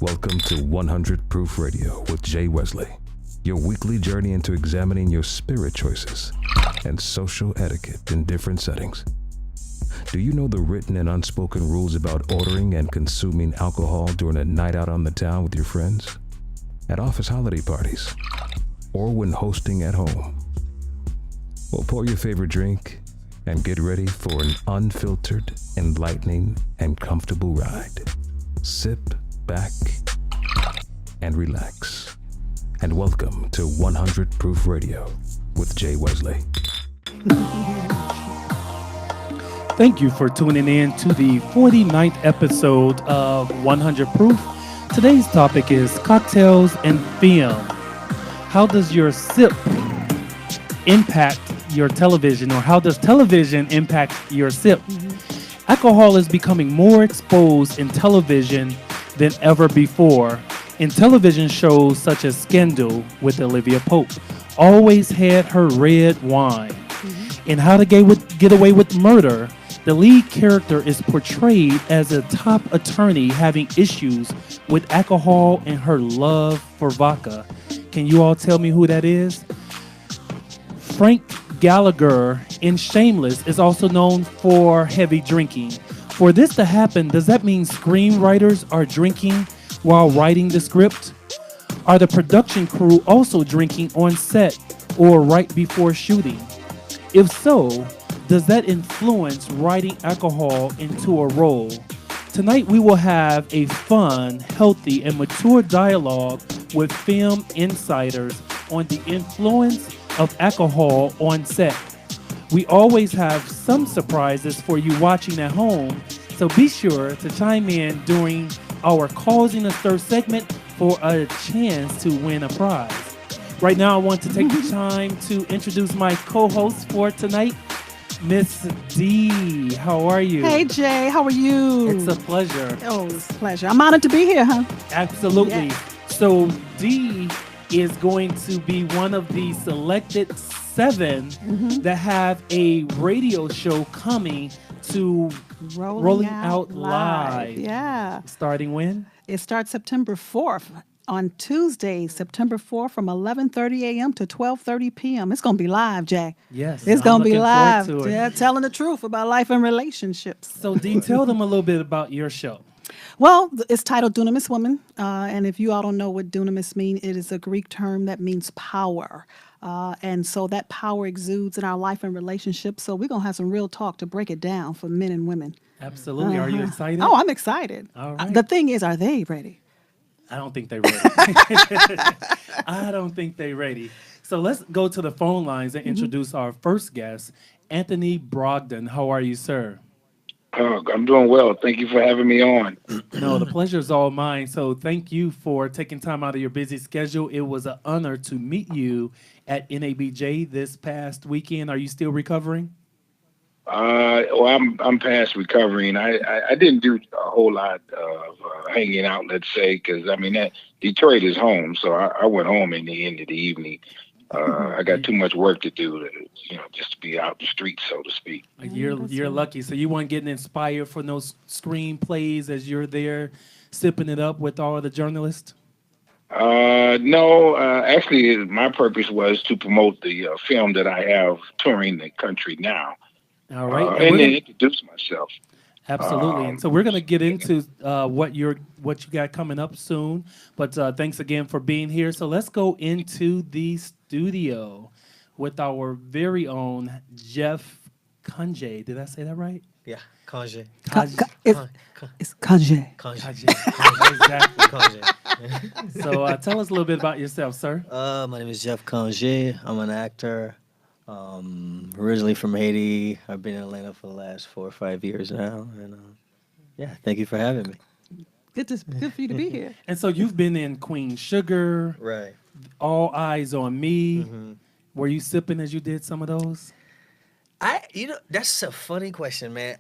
Welcome to 100 Proof Radio with Jay Wesley, your weekly journey into examining your spirit choices and social etiquette in different settings. Do you know the written and unspoken rules about ordering and consuming alcohol during a night out on the town with your friends, at office holiday parties, or when hosting at home? Well, pour your favorite drink and get ready for an unfiltered, enlightening, and comfortable ride. Sip back and relax. And welcome to 100 Proof Radio with Jay Wesley. Thank you for tuning in to the 49th episode of 100 Proof. Today's topic is cocktails and film. How does your sip impact your television, or how does television impact your sip? Alcohol is becoming more exposed in television than ever before. In television shows such as Scandal with Olivia Pope always had her red wine. In How to Get Away with Murder, the lead character is portrayed as a top attorney having issues with alcohol and her love for vodka. Can you all tell me who that is? Frank Gallagher in Shameless is also known for heavy drinking. For this to happen, does that mean screenwriters are drinking while writing the script? Are the production crew also drinking on set or right before shooting? If so, does that influence writing alcohol into a role? Tonight we will have a fun, healthy, and mature dialogue with film insiders on the influence of alcohol on set. We always have some surprises for you watching at home, so be sure to chime in during our Causing a Stir segment for a chance to win a prize. Right now, I want to take the time to introduce my co-host for tonight, Miss D. How are you? Hey, Jay. How are you? It's a pleasure. Oh, it's a pleasure. I'm honored to be here, huh? Absolutely. Yeah. So D is going to be one of the selected 7 that have a radio show coming to Rolling Out Live. Yeah. Starting when? It starts September 4th. On Tuesday, September 4th from 11:30 a.m. to 12:30 p.m. It's going to be live, Jay. Yes. It's going to be looking live. forward to it. Yeah, telling the truth about life and relationships. So D, tell them a little bit about your show. Well, it's titled Dunamis Woman, and if you all don't know what dunamis means, it is a Greek term that means power. And so that power exudes in our life and relationships. So we're going to have some real talk to break it down for men and women. Absolutely. Are you excited? Oh, I'm excited. All right. The thing is, are they ready? I don't think they're ready. I don't think they're ready. So let's go to the phone lines and introduce our first guest, Anthony Brogdon. How are you, sir? I'm doing well. Thank you for having me on. No, the pleasure is all mine. So thank you for taking time out of your busy schedule. It was an honor to meet you at NABJ this past weekend. Are you still recovering? Well, I'm past recovering. I didn't do a whole lot of hanging out, let's say, because that Detroit is home, so I went home in the end of the evening. I got too much work to do just to be out the streets, so to speak. You're lucky. So you weren't getting inspired for no screenplays as you're there sipping it up with all the journalists? No, actually, my purpose was to promote the film that I have touring the country now. All right. And then introduce myself. Absolutely. And so we're going to get into what you got coming up soon. But thanks again for being here. So let's go into the studio with our very own Jeff Conjay. Did I say that right? Yeah, Conjay. It's Conjay. Exactly. Conjay. So tell us a little bit about yourself, sir. My name is Jeff Conjay. I'm an actor. Originally from Haiti. I've been in Atlanta for the last 4 or 5 years now. And thank you for having me. Good for you to be here. And so you've been in Queen Sugar, Right. All Eyes on Me. Were you sipping as you did some of those? That's a funny question, man.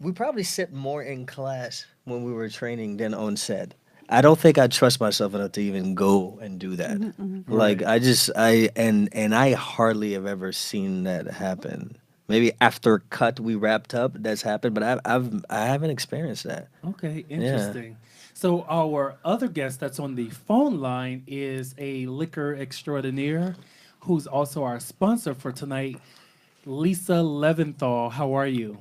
We probably sit more in class when we were training than on set. I don't think I trust myself enough to even go and do that. Like I hardly have ever seen that happen. Maybe after cut we wrapped up, that's happened, but I haven't experienced that. Okay, interesting. So our other guest that's on the phone line is a liquor extraordinaire who's also our sponsor for tonight, Lisa Leventhal. How are you?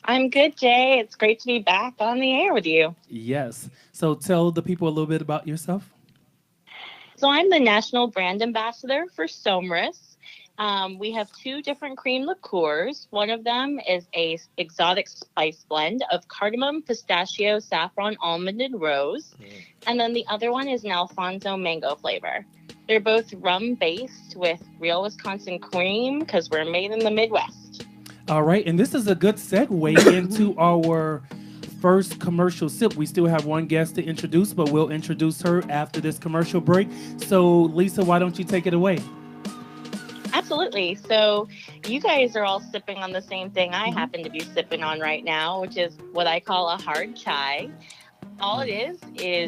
I'm good, Jay. It's great to be back on the air with you. Yes. So tell the people a little bit about yourself. So I'm the national brand ambassador for Somris. We have two different cream liqueurs. One of them is a exotic spice blend of cardamom, pistachio, saffron, almond, and rose. And then the other one is an Alfonso mango flavor. They're both rum based with real Wisconsin cream because we're made in the Midwest. All right. And this is a good segue into our first commercial sip. We still have one guest to introduce, but we'll introduce her after this commercial break. So, Lisa, why don't you take it away? Absolutely. So you guys are all sipping on the same thing I happen to be sipping on right now, which is what I call a hard chai. All it is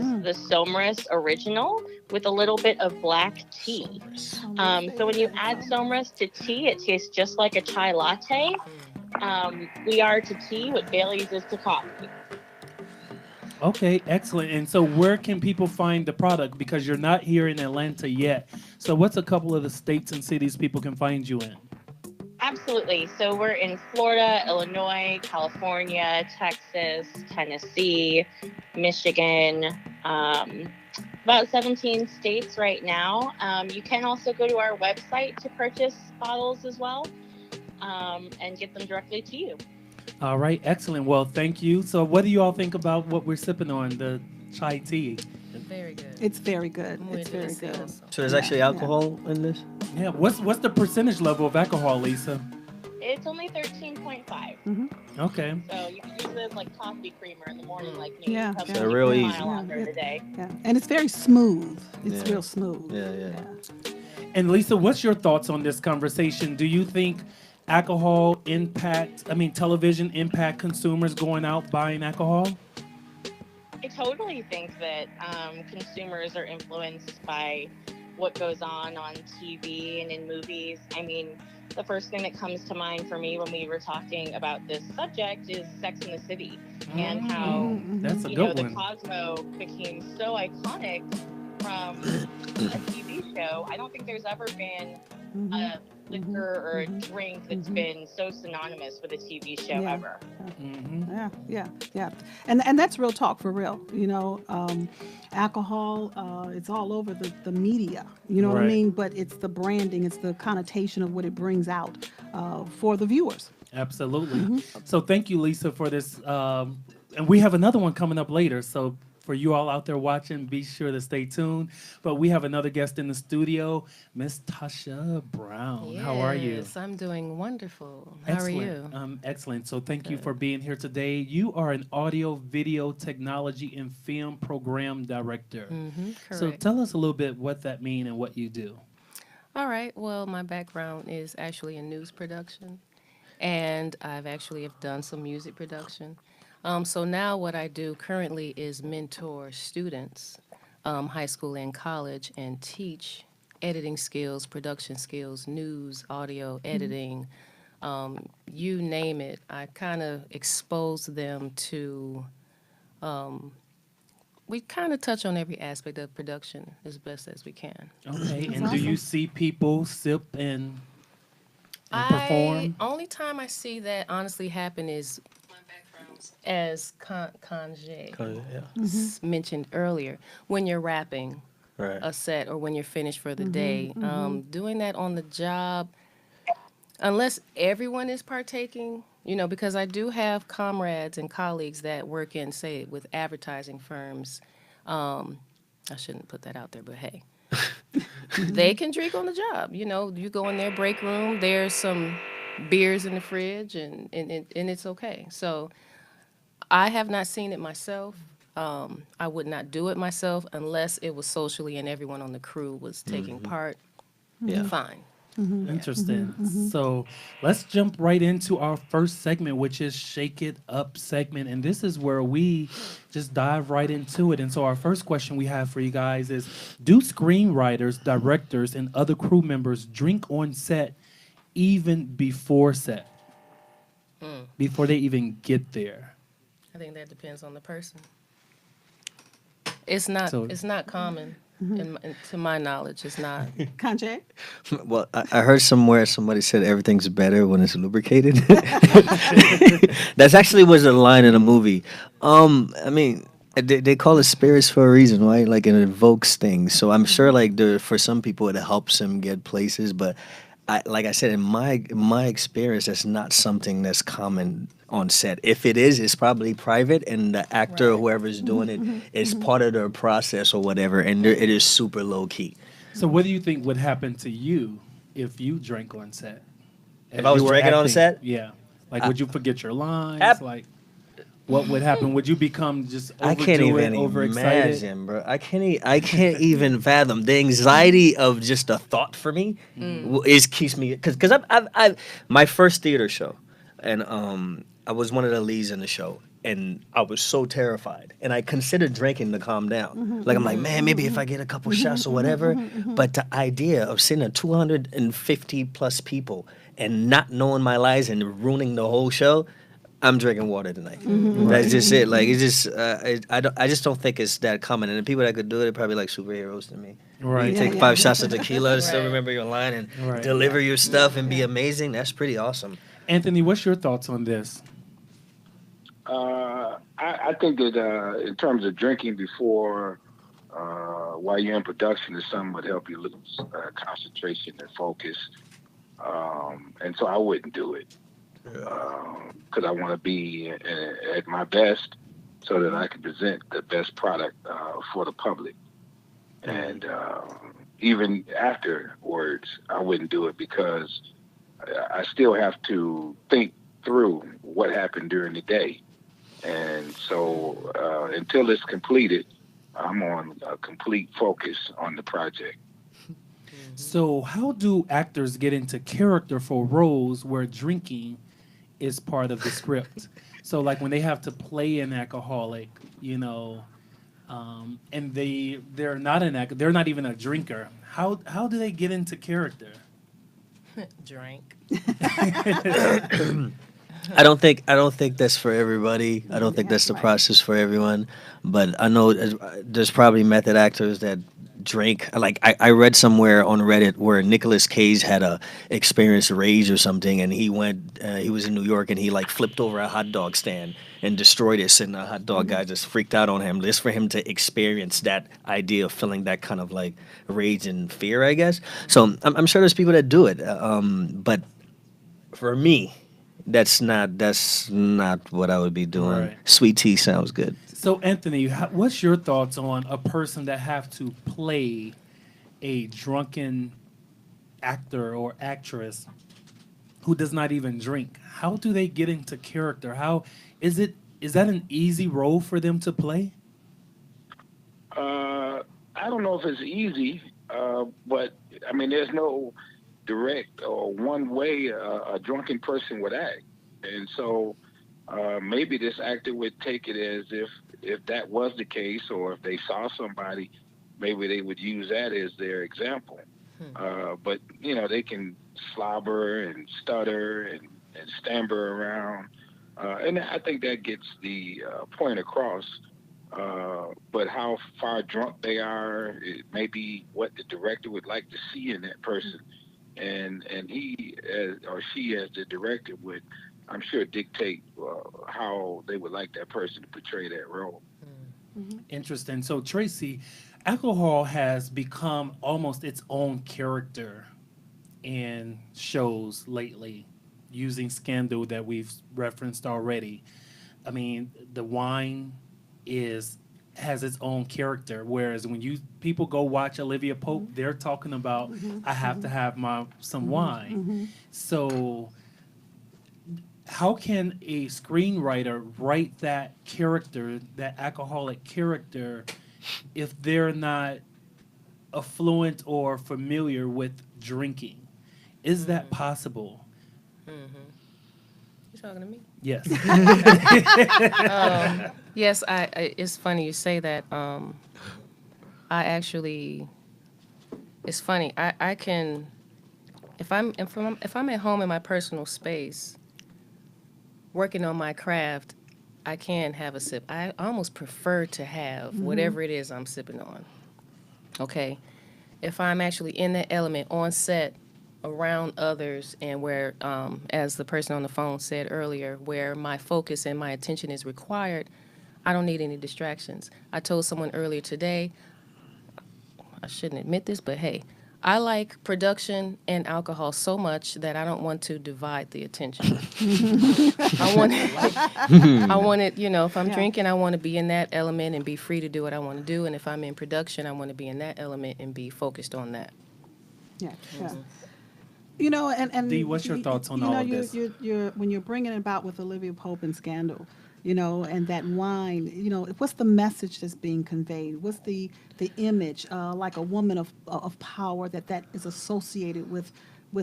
the Somris original with a little bit of black tea. So when you add Somris to tea, it tastes just like a chai latte. We are to tea what Bailey's is to coffee. Okay, excellent. And so where can people find the product? Because you're not here in Atlanta yet. So what's a couple of the states and cities people can find you in? Absolutely. So we're in Florida, Illinois, California, Texas, Tennessee, Michigan, about 17 states right now. You can also go to our website to purchase bottles as well and get them directly to you. All right, excellent. Well, thank you. So what do you all think about what we're sipping on, the chai tea? Very good. It's very good. Muy It's very good. delicioso. So there's actually alcohol in this? Yeah, what's the percentage level of alcohol, Lisa? It's only 13.5. Okay. So you can use it as like coffee creamer in the morning like me. Yeah, Helps yeah. keep So your real smile easy. on during the day. Yeah, and it's very smooth. It's Yeah. real smooth. Yeah. And Lisa, what's your thoughts on this conversation? Do you think television impact consumers going out buying alcohol? I totally think that consumers are influenced by what goes on TV and in movies. I mean, the first thing that comes to mind for me when we were talking about this subject is Sex and the City and how That's a you know good the one. Cosmo became so iconic from a TV show. I don't think there's ever been a liquor or a drink that's been so synonymous with a TV show Yeah. ever. Yeah. And that's real talk for real. You know, alcohol, it's all over the media. You know what I Right. mean? But it's the branding, it's the connotation of what it brings out for the viewers. Absolutely. So thank you, Lisa, for this. And we have another one coming up later. So for you all out there watching, be sure to stay tuned. But we have another guest in the studio, Miss Tasha Brown. How are you? Yes, I'm doing wonderful. How are you? Excellent. So thank you for being here today. You are an audio, video, technology, and film program director. So Correct. tell us a little bit what that means and what you do. All right. Well, my background is actually in news production, and I've actually have done some music production. So now what I do currently is mentor students, high school and college, and teach editing skills, production skills, news, audio, editing, you name it. I kind of expose them to, we kind of touch on every aspect of production as best as we can. Okay. And do you see people sip and perform? Only time I see that honestly happen is my background as Kanje mentioned earlier. When you're rapping Right. a set or when you're finished for the day, doing that on the job, unless everyone is partaking, you know, because I do have comrades and colleagues that work in, say, with advertising firms. I shouldn't put that out there, but hey. They can drink on the job. You know, you go in their break room, there's some beers in the fridge, and it's okay. So I have not seen it myself. I would not do it myself unless it was socially and everyone on the crew was taking part. Yeah. Fine. Interesting. So let's jump right into our first segment, which is Shake It Up segment. And this is where we just dive right into it. And so our first question we have for you guys is, do screenwriters, directors, and other crew members drink on set even before set? Before they even get there? I think that depends on the person. It's not. So- It's not common. To my knowledge, it's not. Kanche? Well, I heard somewhere somebody said everything's better when it's lubricated. That's actually was a line in a movie. I mean, they call it spirits for a reason, right? Like it invokes things. So I'm sure, like, for some people, it helps them get places. But like I said, in my experience, that's not something that's common on set. If it is, it's probably private, and the actor or whoever's doing it is part of their process or whatever, and it is super low key. So, what do you think would happen to you if you drank on set? If As I was you were drinking on acting? set? Yeah. Like, would you forget your lines? Ab- Like, what would happen? Would you become just I can't overdo it, even overexcited? imagine, bro. I can't even fathom the anxiety of just a thought for me. Keeps me because I've my first theater show, and I was one of the leads in the show, and I was so terrified, and I considered drinking to calm down. Like I'm like, man, maybe if I get a couple shots or whatever. But the idea of sitting at 250 plus people and not knowing my lines and ruining the whole show. I'm drinking water tonight. That's just it. Like it's just, I just don't think it's that common. And the people that could do it are probably like superheroes to me. Right. You Yeah, take yeah. 5 shots of tequila and still Right. remember your line and Right. deliver your stuff and be amazing. That's pretty awesome. Anthony, what's your thoughts on this? I think that in terms of drinking before, while you're in production, is something would help you lose concentration and focus. And so I wouldn't do it because I want to be at my best so that I can present the best product for the public. And even afterwards, I wouldn't do it because I still have to think through what happened during the day. And so until it's completed, I'm on a complete focus on the project. So, how do actors get into character for roles where drinking is part of the script? So, like when they have to play an alcoholic, and they're not they're not even a drinker. How do they get into character? Drink. I don't think that's for everybody. I don't think that's the process for everyone. But I know there's probably method actors that drink. Like I read somewhere on Reddit where Nicolas Cage had a experienced rage or something, and he was in New York and he like flipped over a hot dog stand and destroyed it, and the hot dog guy just freaked out on him just for him to experience that idea of feeling that kind of like rage and fear, I guess. So I'm sure there's people that do it, but for me, that's not what I would be doing. Right. Sweet tea sounds good. So, Anthony, what's your thoughts on a person that have to play a drunken actor or actress who does not even drink? How do they get into character? How is that an easy role for them to play? I don't know if it's easy, but I mean, there's no direct or one way a drunken person would act. And so maybe this actor would take it as if that was the case, or if they saw somebody, maybe they would use that as their example. But, they can slobber and stutter and stammer around. And I think that gets the point across. But how far drunk they are, it may be what the director would like to see in that person. And he or she as the director would, I'm sure, dictate how they would like that person to portray that role. Interesting. So, Tracy, alcohol has become almost its own character in shows lately, using Scandal that we've referenced already. I mean, the wine has its own character, whereas when people go watch Olivia Pope, they're talking about I have to have some wine. So how can a screenwriter write that character, that alcoholic character, if they're not affluent or familiar with drinking? Is that possible? You talking to me? Yes. Yes, I it's funny you say that. It's funny. I can, if I'm at home in my personal space, working on my craft, I can have a sip. I almost prefer to have whatever it is I'm sipping on. Okay. If I'm actually in that element on set around others and where, as the person on the phone said earlier, where my focus and my attention is required, I don't need any distractions. I told someone earlier today, I shouldn't admit this, but hey, I like production and alcohol so much that I don't want to divide the attention. I want I want it, if I'm Yeah. drinking, I want to be in that element and be free to do what I want to do. And if I'm in production, I want to be in that element and be focused on that. Yeah, yeah. And Dee, what's your thoughts on all of this? You're when you're bringing it about with Olivia Pope and Scandal, and that wine, what's the message that's being conveyed? What's the image, like a woman of power that is associated with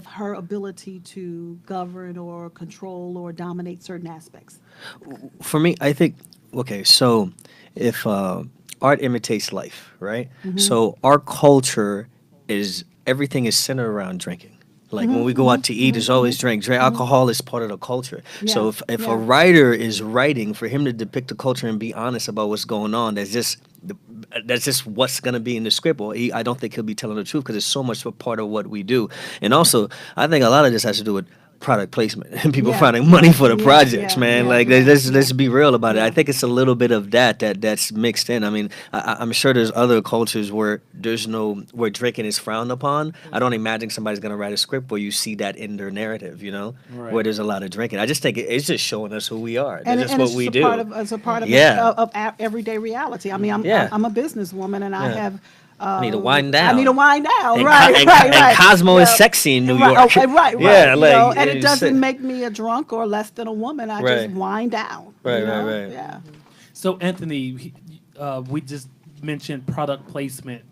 her ability to govern or control or dominate certain aspects? For me, I think, okay, so if art imitates life, right? So our culture is, everything is centered around drinking. Like when we go out to eat, it's always drink. Alcohol is part of the culture. So Yeah, if yeah. a writer is writing, for him to depict the culture and be honest about what's going on, that's just what's going to be in the script. Or I don't think he'll be telling the truth because it's so much a part of what we do. And also, I think a lot of this has to do with product placement and people Yeah, finding money for the yeah, projects, yeah, man. yeah, Like yeah, let's be real about it. yeah. I think it's a little bit of that's mixed in. I mean, I'm sure there's other cultures where where drinking is frowned upon. I don't imagine somebody's gonna write a script where you see that in their narrative, Right. where there's a lot of drinking. I just think it's just showing us who we are. And, That's just and what it's we just do. it's a part of, Yeah. everyday reality. I mean, Yeah. I'm a businesswoman, and I Yeah. have. I need to wind I need to down. wind down, And right, Co- and- right, and right. Cosmo is Yeah. sexy in New Right, York. right. Yeah, and like, it it's- doesn't make me a drunk or less than a woman. I Right. just wind down. Right, right. Yeah. So, Anthony, we just mentioned product placement.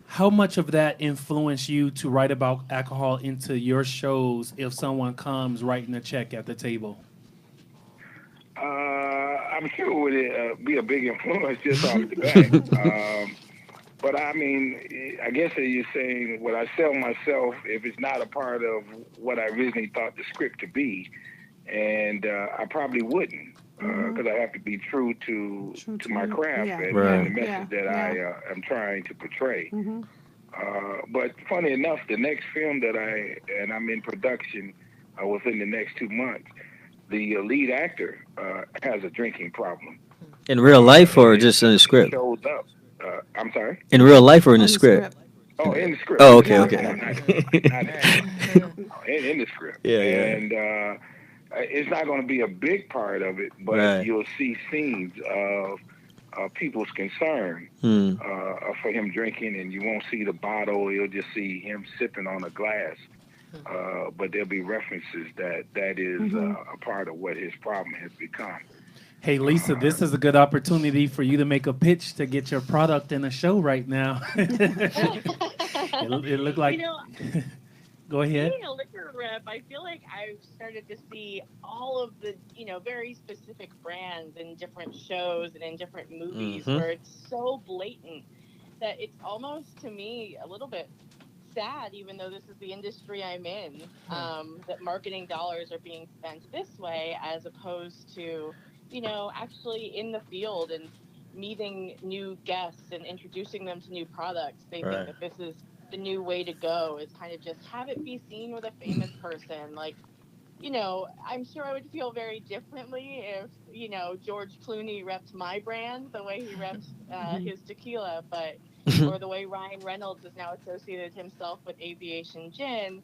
How much of that influenced you to write about alcohol into your shows if someone comes writing a check at the table? I'm sure it would be a big influence just off the bat. But I mean, I guess that you're saying, would I sell myself if it's not a part of what I originally thought the script to be? And I probably wouldn't, because I have to be true to my craft yeah, and, Right. and the message yeah, that yeah. I am trying to portray. Mm-hmm. But funny enough, the next film that I'm in production within the next 2 months, the lead actor has a drinking problem. In real life or And just in the it script? shows up. I'm sorry. In real life or in On the script? Oh, in the script. Oh, okay, No, okay. no, not in the script. Yeah, yeah. And it's not going to be a big part of it, but Right. you'll see scenes of people's concern Hmm. for him drinking, and you won't see the bottle. You'll just see him sipping on a glass. But there'll be references that is a part of what his problem has become. Hey, Lisa, this is a good opportunity for you to make a pitch to get your product in a show right now. it looked like. Go ahead. Being a liquor rep, I feel like I've started to see all of the, very specific brands in different shows and in different movies Mhm. where it's so blatant that it's almost, to me, a little bit sad, even though this is the industry I'm in, that marketing dollars are being spent this way as opposed to, actually in the field and meeting new guests and introducing them to new products. They Right. think that this is the new way to go, is kind of just have it be seen with a famous person. Like, I'm sure I would feel very differently if, George Clooney repped my brand the way he repped his tequila, but or the way Ryan Reynolds has now associated himself with Aviation Gin.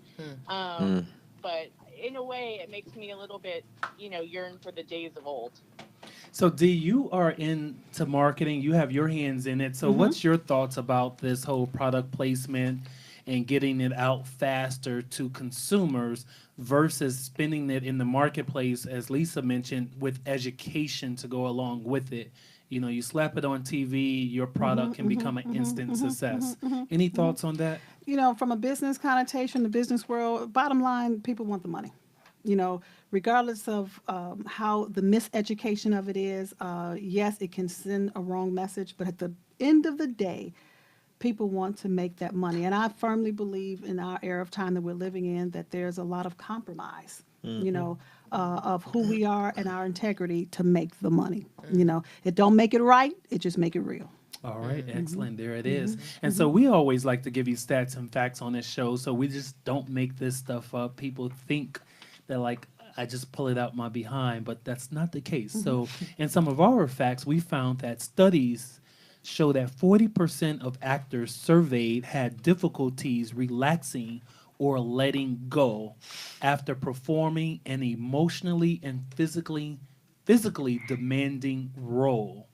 Mm. But in a way, it makes me a little bit, yearn for the days of old. So, Dee, you are into marketing. You have your hands in it. So, what's your thoughts about this whole product placement and getting it out faster to consumers versus spending it in the marketplace, as Lisa mentioned, with education to go along with it? You slap it on TV, your product can become an instant success. Any thoughts on that? From a business connotation, the business world, bottom line, people want the money. Regardless of how the miseducation of it is, yes, it can send a wrong message, but at the end of the day, people want to make that money. And I firmly believe in our era of time that we're living in that there's a lot of compromise you know, of who we are and our integrity to make the money. You know, it don't make it right, it just make it real. All right, excellent. There it is. And so we always like to give you stats and facts on this show, so we just don't make this stuff up. People think that like I just pull it out my behind, but that's not the case. So in some of our facts, we found that studies show that 40% of actors surveyed had difficulties relaxing or letting go after performing an emotionally and physically demanding role.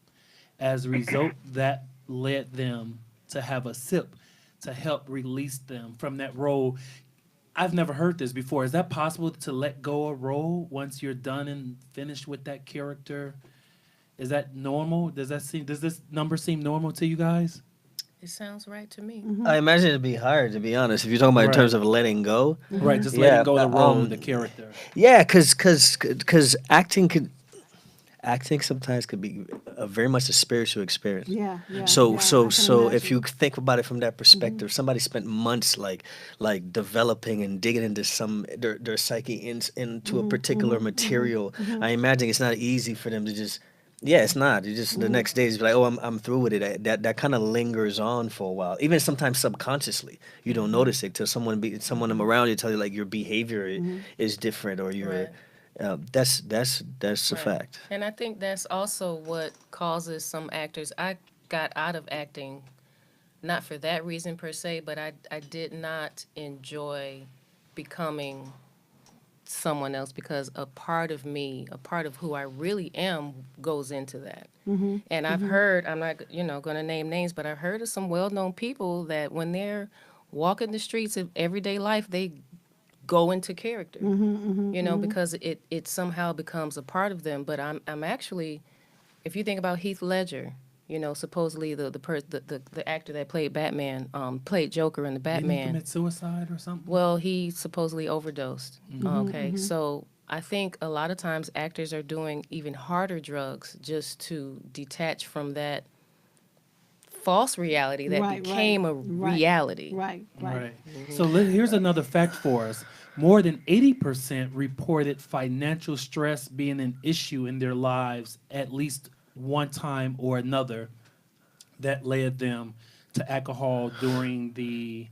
As a result, that led them to have a sip to help release them from that role. I've never heard this before. Is that possible to let go a role once you're done and finished with that character? Is that normal? Does this number seem normal to you guys? It sounds right to me. I imagine it'd be hard, to be honest. If you're talking about in terms of letting go, Right, just Yeah, letting go of the role, um, the character. yeah, because acting sometimes could be very much a spiritual experience. Yeah, yeah. So yeah, so I can so if imagine. you think about it from that perspective, somebody spent months like developing and digging into their psyche into a particular material. I imagine it's not easy for them to just it's not. You just the next day is like, oh, I'm through with it. That kind of lingers on for a while. Even sometimes subconsciously, you don't notice it till someone around you tell you like your behavior is different or your Right. that's a Right. fact. And I think that's also what causes some actors. I got out of acting not for that reason per se, but I did not enjoy becoming someone else because a part of me, a part of who I really am goes into that. And I've heard, I'm not, going to name names, but I've heard of some well-known people that when they're walking the streets of everyday life, they go into character, because it somehow becomes a part of them. But I'm actually, if you think about Heath Ledger, supposedly the actor that played Batman, played Joker in the Didn't he Batman. commit suicide or something? Well, he supposedly overdosed. Okay, so I think a lot of times actors are doing even harder drugs just to detach from that false reality that Right, became a right. reality. Right. Right. So here's another fact for us. More than 80% reported financial stress being an issue in their lives at least one time or another that led them to alcohol during the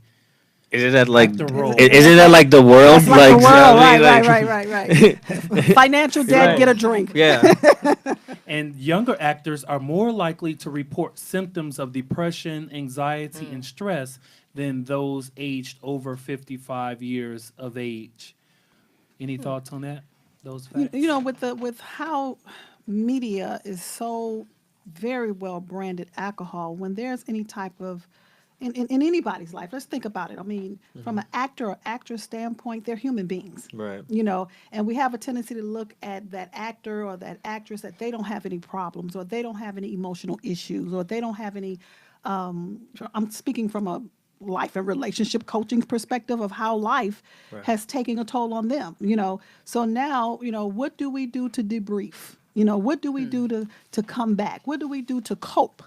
Isn't that like actor role. isn't that like the world? That's like the world. I Right, mean, right. Financial debt, Right. get a drink. Yeah. And younger actors are more likely to report symptoms of depression, anxiety, and stress than those aged over 55 years of age. Any thoughts on that? Those facts? With how media is so very well branded alcohol, when there's any type of in anybody's life, let's think about it. I mean, from an actor or actress standpoint, they're human beings. Right. And we have a tendency to look at that actor or that actress that they don't have any problems or they don't have any emotional issues or they don't have any I'm speaking from a life and relationship coaching perspective of how life has taken a toll on them, So now, what do we do to debrief? What do we do to come back? What do we do to cope?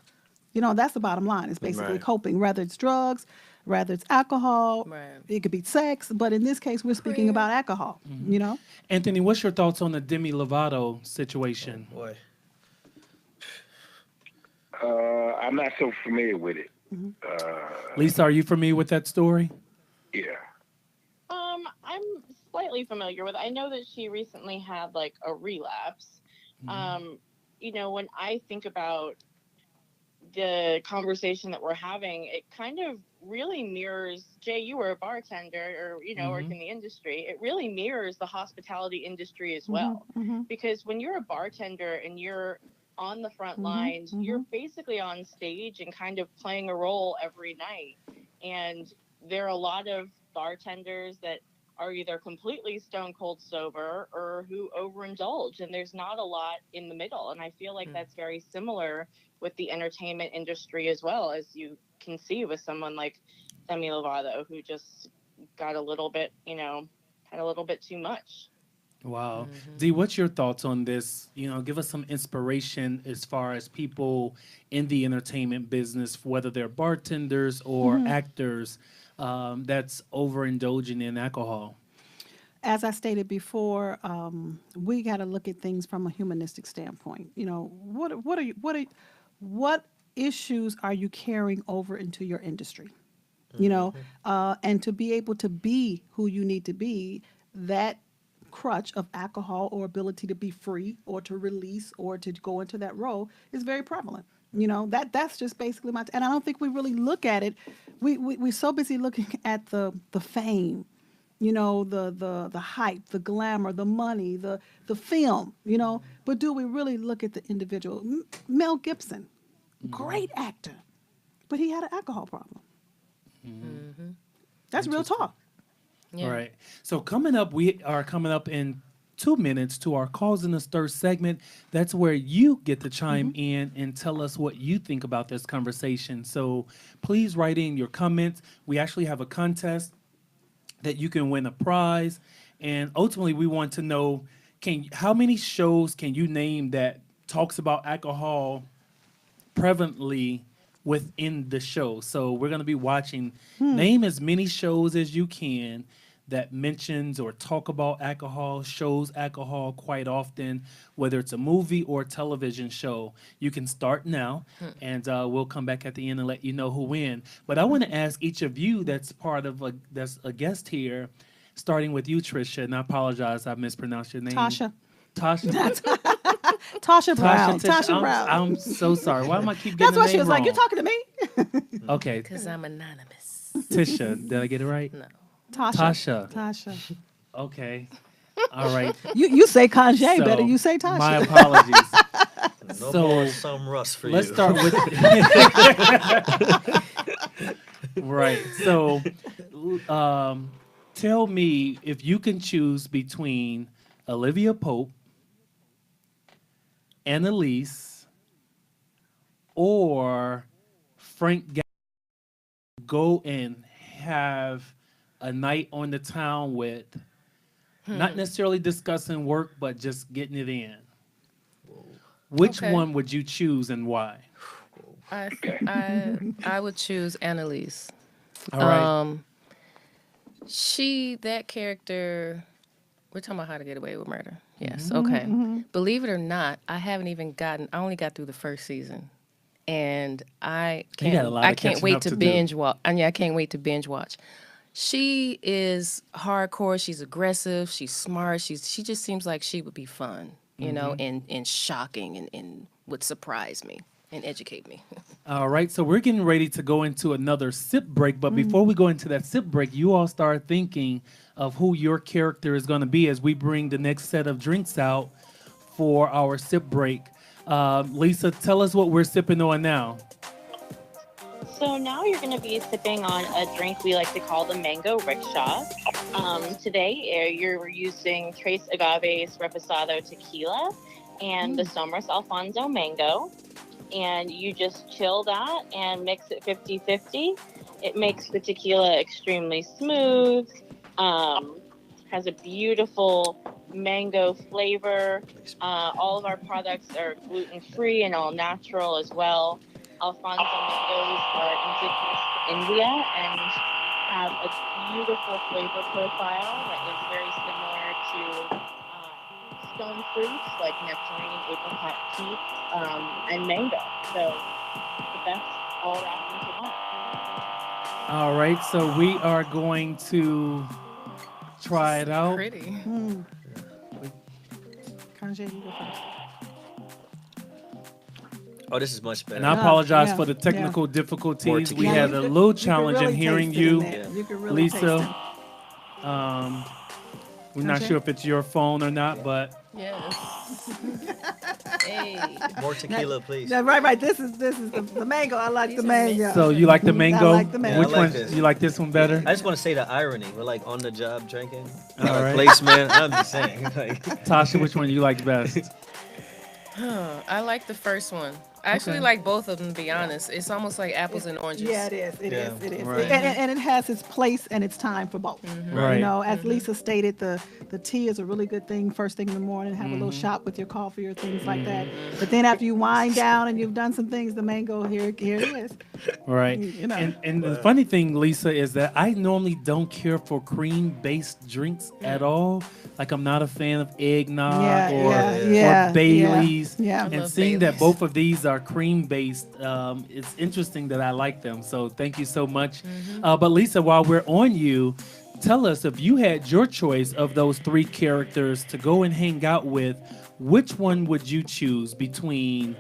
That's the bottom line. It's basically Right. coping, whether it's drugs, whether it's alcohol, Right. it could be sex, but in this case, we're speaking about alcohol, Anthony, what's your thoughts on the Demi Lovato situation? Boy. I'm not so familiar with it. Lisa, are you familiar with that story? Yeah. I'm slightly familiar with it. I know that she recently had like a relapse. When I think about the conversation that we're having, it kind of really mirrors, Jay, you were a bartender or work in the industry. It really mirrors the hospitality industry as well. Because when you're a bartender and you're on the front lines, you're basically on stage and kind of playing a role every night. And there are a lot of bartenders that are either completely stone cold sober or who overindulge, and there's not a lot in the middle. And I feel like that's very similar with the entertainment industry as well, as you can see with someone like Demi Lovato, who just got a little bit, had a little bit too much. Wow. Dee, what's your thoughts on this? Give us some inspiration as far as people in the entertainment business, whether they're bartenders or actors, that's overindulging in alcohol. as I stated before, we got to look at things from a humanistic standpoint. What issues are you carrying over into your industry? And to be able to be who you need to be, that crutch of alcohol or ability to be free or to release or to go into that role is very prevalent. That's just basically and I don't think we really look at it. We're so busy looking at the fame, the hype, the glamour, the money, the film, but do we really look at the individual? Mel Gibson, great actor, but he had an alcohol problem. That's real talk. Yeah. All right. So we are coming up in 2 minutes to our Cause and the Stir segment. That's where you get to chime in and tell us what you think about this conversation. So please write in your comments. We actually have a contest that you can win a prize. And ultimately, we want to know, how many shows can you name that talks about alcohol prevalently within the show? So we're going to be watching, name as many shows as you can that mentions or talk about alcohol, shows alcohol quite often, whether it's a movie or television show. You can start now, and we'll come back at the end and let you know who win. But I want to ask each of you that's a guest here, starting with you, Trisha, and I apologize, I mispronounced your name. Tasha. Tasha. Tasha Brown. Tisha, Tasha Brown. I'm so sorry. Why am I keep getting That's why the she name was like, wrong? "You're talking to me." Okay, Because I'm anonymous. Tisha, did I get it right? No. Tasha. Okay. All right. You say Kanye So, better. You say Tasha. My apologies. No So, more some Russ for Let's you. start with right. So, tell me if you can choose between Olivia Pope, Annalise, or Frank go and have a night on the town with, not necessarily discussing work, but just getting it in. Which Okay. one would you choose and why? I would choose Annalise. All right. That character, we're talking about How to Get Away with Murder. Yes, okay. Believe it or not, I only got through the first season. And I You got a lot I of can't catching wait up to to do. binge watch. I can't wait to binge watch. She is hardcore, she's aggressive, she's smart, she just seems like she would be fun, and shocking and would surprise me and educate me. All right, so we're getting ready to go into another sip break. But before we go into that sip break, you all start thinking of who your character is going to be as we bring the next set of drinks out for our sip break. Lisa, tell us what we're sipping on now. So now you're going to be sipping on a drink we like to call the Mango Rickshaw. Today you're using Tres Agaves Reposado Tequila and the Somers Alfonso Mango. And you just chill that and mix it 50-50. It makes the tequila extremely smooth, has a beautiful mango flavor. All of our products are gluten-free and all natural as well. Alfonso mangoes are indigenous to India and have a beautiful flavor profile that is very similar to stone fruits like nectarine, apricot, peach, and mango. So the best all wrapped into one. All right, so we are going to try it out. Pretty. Kanye, you go first. Oh, this is much better. And I apologize yeah, for the yeah. technical More difficulties. We tequila. had a little challenge in really hearing taste it in you, there. You can really taste Lisa. it. We're not Okay. sure if it's your phone or not, but Yes. Hey. More tequila, please. Yeah, right. This is the mango. I like the mango. so you like the mango? I like the mango. Which Yeah, I like one? this. You like this one better? I just want to say the irony. We're like on the job drinking. All right. Placement. I'm just saying. Like, Tasha, which one you like best? I like the first one. I actually Okay. like both of them, to be honest. It's almost like apples and oranges. Yeah, it is. It Yeah. is. It is. Right. And it has its place and its time for both. Right. You know, as Lisa stated, the tea is a really good thing first thing in the morning. Have a little shot with your coffee or things like that. But then after you wind down and you've done some things, the mango here it is. Right. You know. And the funny thing, Lisa, is that I normally don't care for cream-based drinks at all. Like I'm not a fan of eggnog Yeah, or, yeah, yeah, or Bailey's. yeah. And love seeing that Baileys. both of these are cream-based, it's interesting that I like them. So thank you so much. But Lisa, while we're on you, tell us if you had your choice of those three characters to go and hang out with, which one would you choose between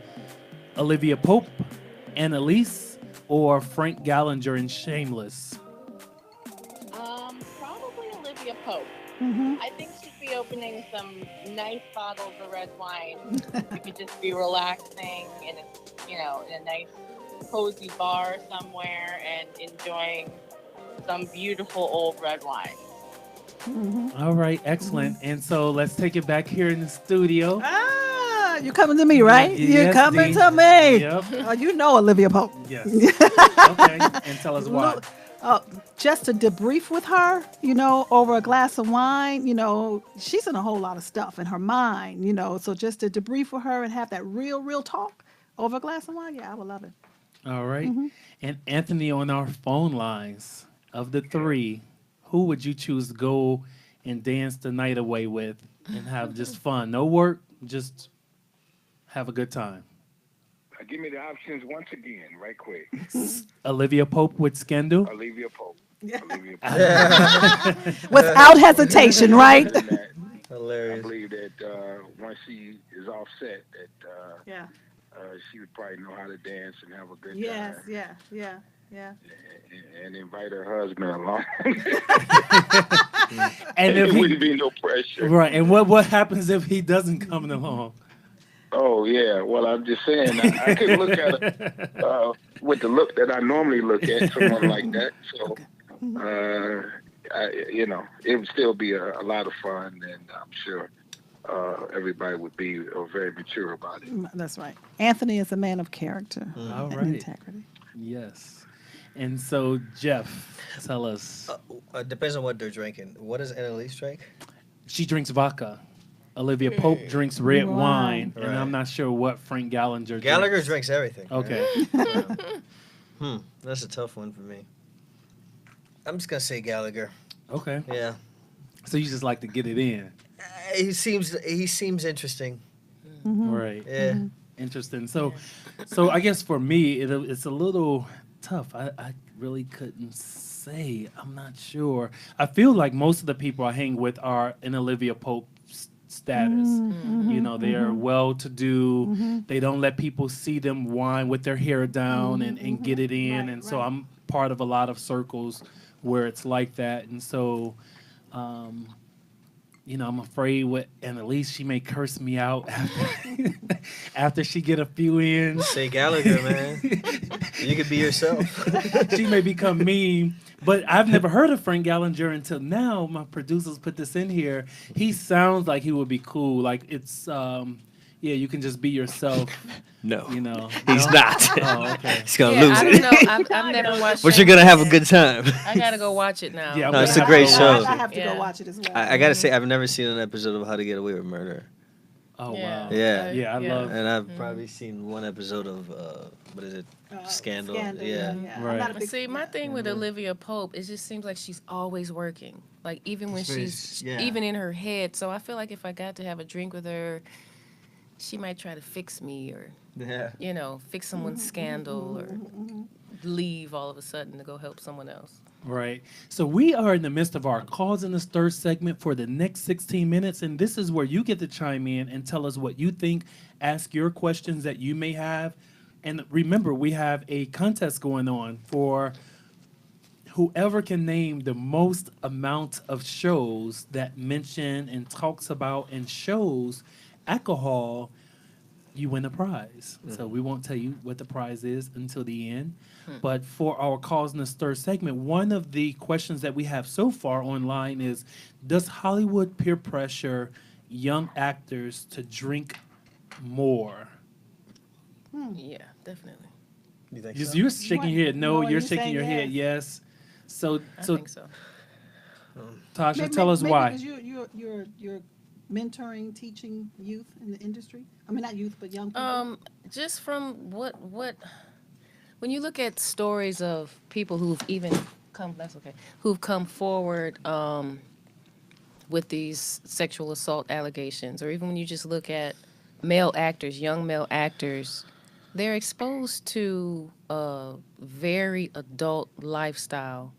Olivia Pope, Annalise, or Frank Gallinger in Shameless? Probably Olivia Pope. I think she'd be opening some nice bottles of red wine. You could just be relaxing in a nice cozy bar somewhere and enjoying some beautiful old red wine. All right, excellent. And so let's take it back here in the studio. Ah, you're coming to me, right? You're Yes, coming Dee. to me. Yep. You know Olivia Pope. Yes. Okay. And tell us why. Look, just to debrief with her, over a glass of wine, she's in a whole lot of stuff in her mind, so just to debrief with her and have that real talk over a glass of wine, yeah, I would love it. All right. And Anthony, on our phone lines, of the three, who would you choose to go and dance the night away with and have just fun? No work, just have a good time. Give me the options once again, right quick. Olivia Pope with Skendel. Olivia Pope. Olivia Pope. Without hesitation, right? I Hilarious. believe that once she is all set, that Yeah. she would probably know how to dance and have a good Yes, time. yeah. And invite her husband along. And if It he, wouldn't be no pressure. right, and what happens if he doesn't come along? Oh yeah. Well, I'm just saying I could look at it with the look that I normally look at someone like that. So, it would still be a lot of fun, and I'm sure everybody would be very mature about it. That's right. Anthony is a man of character All and right. integrity. Yes. And so, Jeff, tell us. Depends on what they're drinking. What does Annalise drink? She drinks vodka. Olivia Pope drinks red Right. wine, and Right. I'm not sure what Frank Gallinger Gallagher drinks. drinks everything. Okay. That's a tough one for me. I'm just gonna say Gallagher. Okay. Yeah. So you just like to get it in. He seems interesting. Right. Yeah. Interesting. So I guess for me, it's a little tough. I really couldn't say. I'm not sure. I feel like most of the people I hang with are in Olivia Pope status. They are well-to-do. They don't let people see them whine with their hair down and get it in. And so I'm part of a lot of circles where it's like that. And so, I'm afraid with Annalise, she may curse me out after she get a few in. Say Gallagher, man. You could be yourself. She may become mean. But I've never heard of Frank Gallinger until now. My producers put this in here. He sounds like he would be cool. Like it's, you can just be yourself. No. He's not. Oh, okay. He's gonna Yeah, lose I it. don't know. I've never watched. But you're gonna have a Shameless. good time. I gotta go watch it now. Yeah, No, it's a I'm great gonna show. I have to Yeah. go watch it as well. I gotta say, I've never seen an episode of How to Get Away with Murder, Oh Yeah. wow. Yeah. Yeah, I love. and I've probably seen one episode of what is it? Scandal. Yeah. I'm Right. not a But big- see, my thing with Olivia Pope, it just seems like she's always working. Like even when she's yeah. even in her head. So I feel like if I got to have a drink with her, she might try to fix me or Yeah. fix someone's scandal or leave all of a sudden to go help someone else. Right. So we are in the midst of our Cause and the Stir segment for the next 16 minutes, and this is where you get to chime in and tell us what you think, ask your questions that you may have. And remember, we have a contest going on for whoever can name the most amount of shows that mention and talks about and shows alcohol, you win a prize. So we won't tell you what the prize is until the end. But for our Cause and the Stir segment, one of the questions that we have so far online is, does Hollywood peer pressure young actors to drink more? Yeah, definitely. You think You- so? You're shaking your head no. No, You're you're shaking saying your head yes. So, I so think so. Tasha, tell us maybe why. because you're mentoring, teaching youth in the industry. I mean, not youth, but young people. Just from what when you look at stories of people who've even come, that's okay, who've come forward with these sexual assault allegations, or even when you just look at male actors, young male actors, they're exposed to a very adult lifestyle.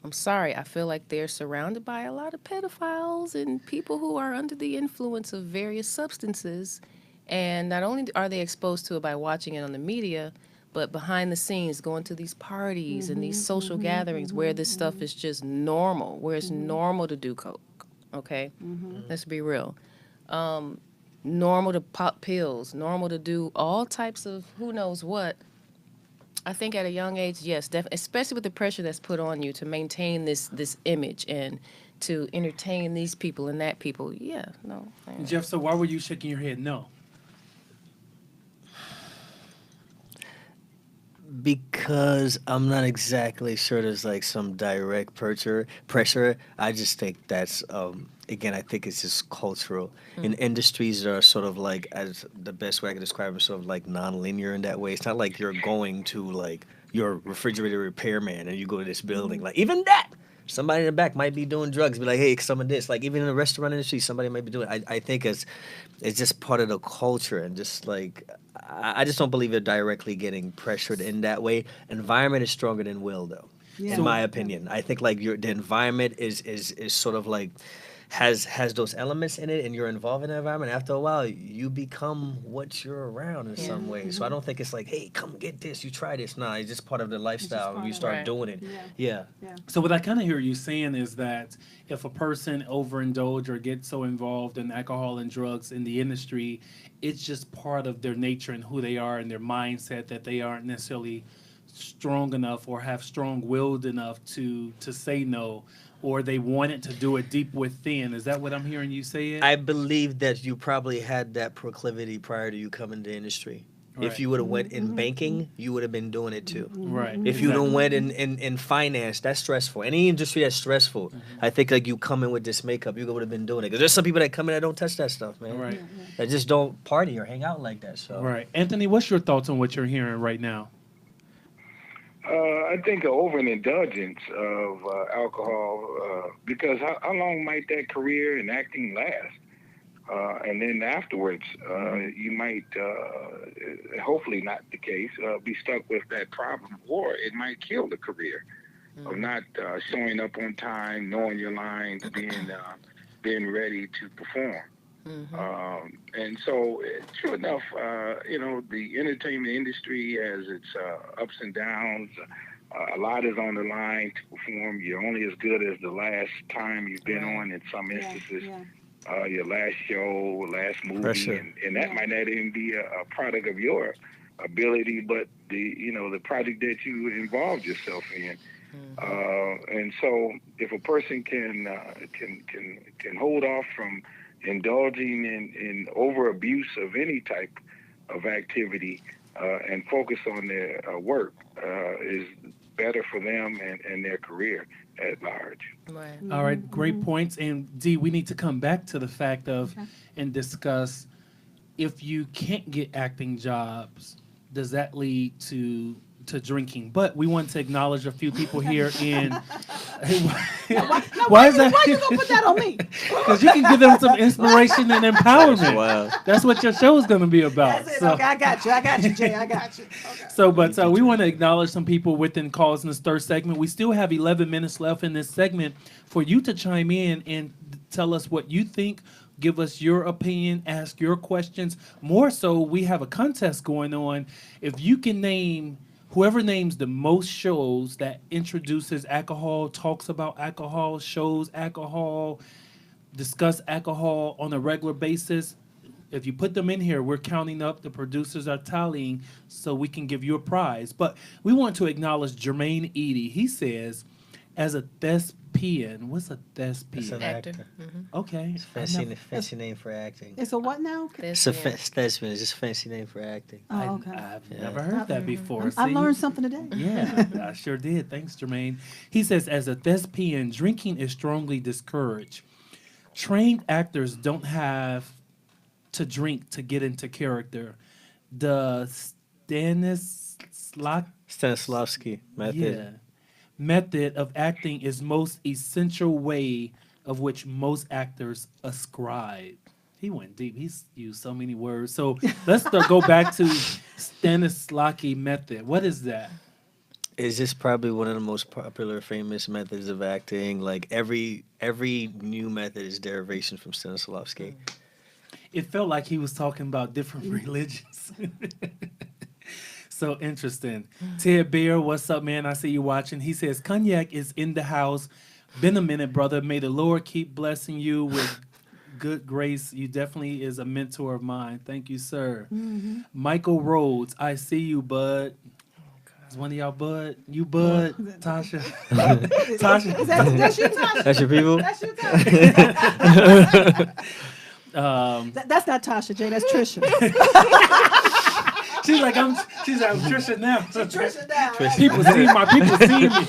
I'm sorry, I feel like they're surrounded by a lot of pedophiles and people who are under the influence of various substances. And not only are they exposed to it by watching it on the media, but behind the scenes, going to these parties and these social gatherings where this stuff is just normal, where it's normal to do coke. Okay? Let's be real. Normal to pop pills, normal to do all types of who knows what. I think at a young age, yes, especially with the pressure that's put on you to maintain this image and to entertain these people and that people. Yeah, no. Jeff, so why were you shaking your head no? Because I'm not exactly sure there's like some direct pressure. I just think that's again, I think it's just cultural. In industries that are sort of like, as the best way I can describe it, sort of like non-linear in that way. It's not like you're going to like your refrigerator repairman and you go to this building. Like even that, somebody in the back might be doing drugs. Be like, hey, some of this. Like even in the restaurant industry, somebody might be doing. I think it's just part of the culture and just like I just don't believe they're directly getting pressured in that way. Environment is stronger than will, though, Yeah. in my Yeah. opinion. I think like the environment is sort of like has those elements in it, and you're involved in the environment. After a while, you become what you're around in some way. So I don't think it's like, hey, come get this, you try this. Nah, it's just part of the lifestyle. part You of start Right. doing it. Yeah. Yeah. So what I kind of hear you saying is that if a person overindulge or gets so involved in alcohol and drugs in the industry, it's just part of their nature and who they are and their mindset that they aren't necessarily strong enough or have strong-willed enough to say no, or they wanted to do it deep within. Is that what I'm hearing you say? I believe that you probably had that proclivity prior to you coming to the industry. Right. If you would have went in banking, you would have been doing it too. Right. If you exactly. don't went in finance, that's stressful. Any industry that's stressful, I think like you come in with this makeup, you would have been doing it. Because there's some people that come in that don't touch that stuff, man. Right. That just don't party or hang out like that. So Right. Anthony, what's your thoughts on what you're hearing right now? I think an overindulgence of alcohol, because how long might that career in acting last? And then afterwards, you might, hopefully not the case, be stuck with that problem, or it might kill the career of not showing up on time, knowing your lines, being ready to perform. And so, true enough, the entertainment industry has its ups and downs. A lot is on the line to perform. You're only as good as the last time you've been on in some instances. Your last show, last movie, Pressure. and that might not even be a product of your ability, but the project that you involved yourself in. And so, if a person can hold off from indulging in over abuse of any type of activity and focus on their work is better for them and their career at large. Right. All right, great points. And D, we need to come back to the fact of and discuss if you can't get acting jobs, does that lead to drinking? But we want to acknowledge a few people here in. Why is that? Why you gonna put that on me? Because you can give them some inspiration and empowerment. Wow. That's what your show is going to be about. That's it. So- Okay, I got you, Jay. I got you. Okay. So, we want to acknowledge some people within Cause in this third segment. We still have 11 minutes left in this segment for you to chime in and tell us what you think. Give us your opinion, ask your questions. More so, we have a contest going on. If you can name, whoever names the most shows that introduces alcohol, talks about alcohol, shows alcohol, discuss alcohol on a regular basis, if you put them in here, we're counting up, the producers are tallying, so we can give you a prize. But we want to acknowledge Jermaine Eady. He says, as a thespian, thespian. What's a It's thespian? an Actor. actor. Okay. It's I fancy, never- fancy name for acting. It's a what now? It's a Thespian. thespian. It's just a fancy name for acting. Oh, okay. I've Yeah. never heard that before. I See? learned something today. Yeah, I sure did. Thanks, Jermaine. He says, as a thespian, drinking is strongly discouraged. Trained actors don't have to drink to get into character. The Stanislavski method. Method of acting is most essential way of which most actors ascribe. He went deep. He's used so many words. So let's go back to Stanislavski method. What is that? It's just probably one of the most popular, famous methods of acting. Like every new method is derivation from Stanislavski. It felt like he was talking about different religions. So interesting. Ted Bear, what's up, man? I see you watching. He says, Cognac is in the house. Been a minute, brother. May the Lord keep blessing you with good grace. You definitely is a mentor of mine. Thank you, sir. Michael Rhodes, I see you, bud. Is one of y'all bud? You bud, Tasha? Tasha? That's you, Tasha. That's your people? That's you, Tasha. Um, That's not Tasha, Jay. That's Trisha. she's like, I'm Trisha now. Trisha now. Right? People see me.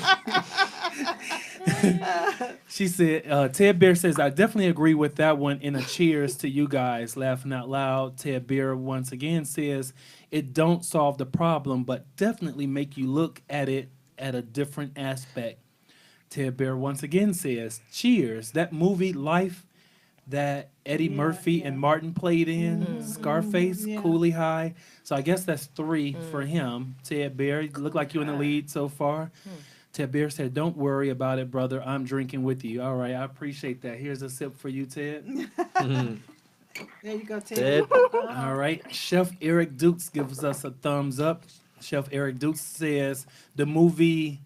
She said, Ted Bear says, I definitely agree with that one. In a cheers to you guys, laughing out loud. Ted Bear once again says, it don't solve the problem, but definitely make you look at it at a different aspect. Ted Bear once again says, cheers. That movie, Life, that Eddie Murphy and Martin played in, Scarface, yeah. Cooley High. So I guess that's 3 for him. Ted Bear, you look like you're in the lead so far. Ted Bear said, don't worry about it, brother. I'm drinking with you. All right, I appreciate that. Here's a sip for you, Ted. There you go, Ted. Ted? All right. Chef Eric Dukes gives us a thumbs up. Chef Eric Dukes says, the movie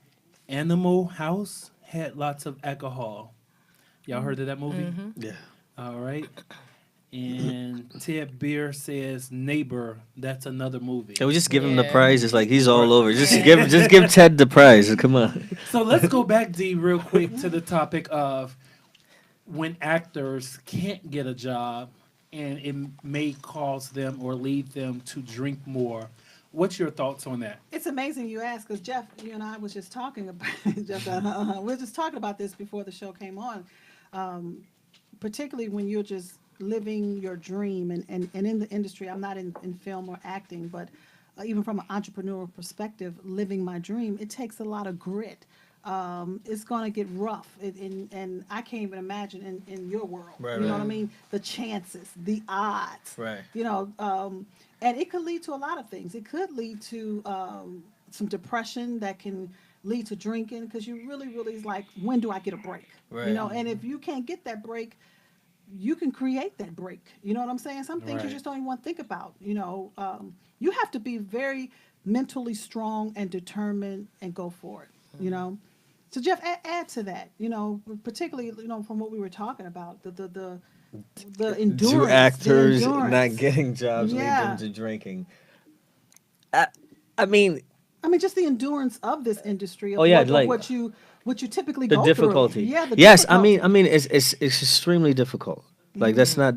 Animal House had lots of alcohol. Y'all heard of that movie? Yeah. All right. And Ted Beer says, Neighbor, that's another movie. Can we just give him the Yeah. prize? It's like he's all over. Just give Ted the prize. Come on. So let's go back, D, real quick to the topic of when actors can't get a job and it may cause them or lead them to drink more. What's your thoughts on that? It's amazing you asked, because Jeff, you and I was just talking about Jeff, we were just talking about this before the show came on. Particularly when you're just living your dream and in the industry, I'm not in film or acting, but even from an entrepreneurial perspective, living my dream, it takes a lot of grit. It's going to get rough. And I can't even imagine in your world, Right, you know right. what I mean? The chances, the odds, Right. you know, and it could lead to a lot of things. It could lead to some depression that can lead to drinking, because you really is like, when do I get a break? Right. You know, and if you can't get that break, you can create that break. You know what I'm saying? Some things you Right. just don't even want to think about. You know, you have to be very mentally strong and determined and go for it. You know, so Jeff, add to that. You know, particularly from what we were talking about, the endurance. Do the actors endurance. not getting jobs lead Yeah. them to drinking? I mean, just the endurance of this industry. Of Oh, yeah, what, of like- what you typically the go difficulty. through. Yeah, the yes, difficulty. I mean, it's extremely difficult. Like that's not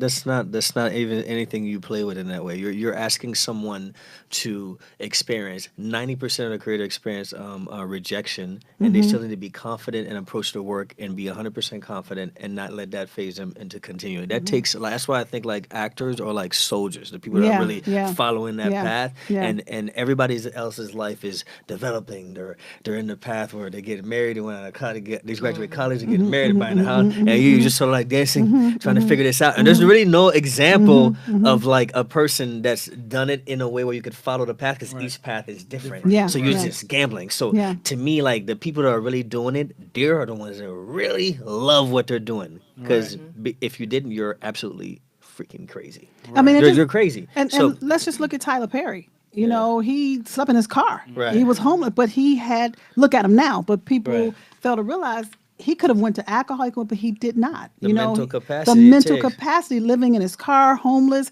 even anything you play with in that way. You're asking someone to experience 90% of the creative experience rejection, and they still need to be confident and approach their work and be 100% confident and not let that phase them into continuing. That takes. That's why I think like actors or like soldiers, the people that Yeah, are really yeah. following that Yeah, path, yeah. and everybody else's life is developing. They're in the path where they get married, and when they graduate college and get married, buying a house, and you just sort of like dancing, trying to figure this out. And there's really no example of like a person that's done it in a way where you could follow the path, because each path is different. Yeah, So you're yeah. just gambling. So Yeah. to me, like the people that are really doing it, they are the ones that really love what they're doing. Because if you didn't, you're absolutely freaking crazy. I mean, You're crazy. And let's just look at Tyler Perry. You know, he slept in his car. Right. He was homeless, but he had, look at him now, but people Right. fail to realize he could have went to alcohol, but he did not. The you know, mental the capacity it mental takes. capacity, living in his car, homeless,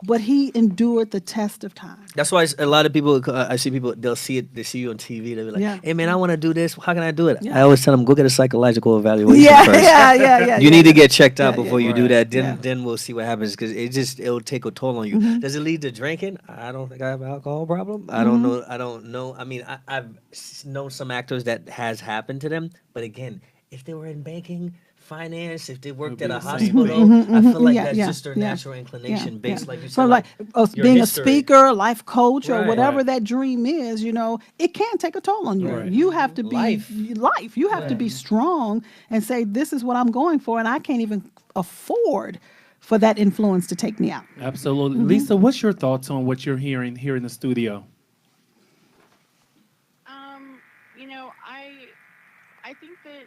but he endured the test of time. That's why a lot of people, I see people, they'll see it, they see you on TV, they'll be like, Yeah. hey man, I want to do this. How can I do it? Yeah. I always tell them, go get a psychological evaluation Yeah, first. yeah. You need to get checked out Yeah, before you do Right. that. Then Yeah. then we'll see what happens because it'll take a toll on you. Mm-hmm. Does it lead to drinking? I don't think I have an alcohol problem. I Mm-hmm. don't know. I mean, I've known some actors that has happened to them, but again, if they were in banking, finance, if they worked be at a the same hospital, thing. I feel like Yeah, that's yeah, just their yeah, natural inclination, based like you said, So like your being history. a speaker, life coach, or Right. whatever Right. that dream is, it can take a toll on you. Right. You have to be Life. You have to be strong and say, this is what I'm going for, and I can't even afford for that influence to take me out. Absolutely. Mm-hmm. Lisa, what's your thoughts on what you're hearing here in the studio? I think that,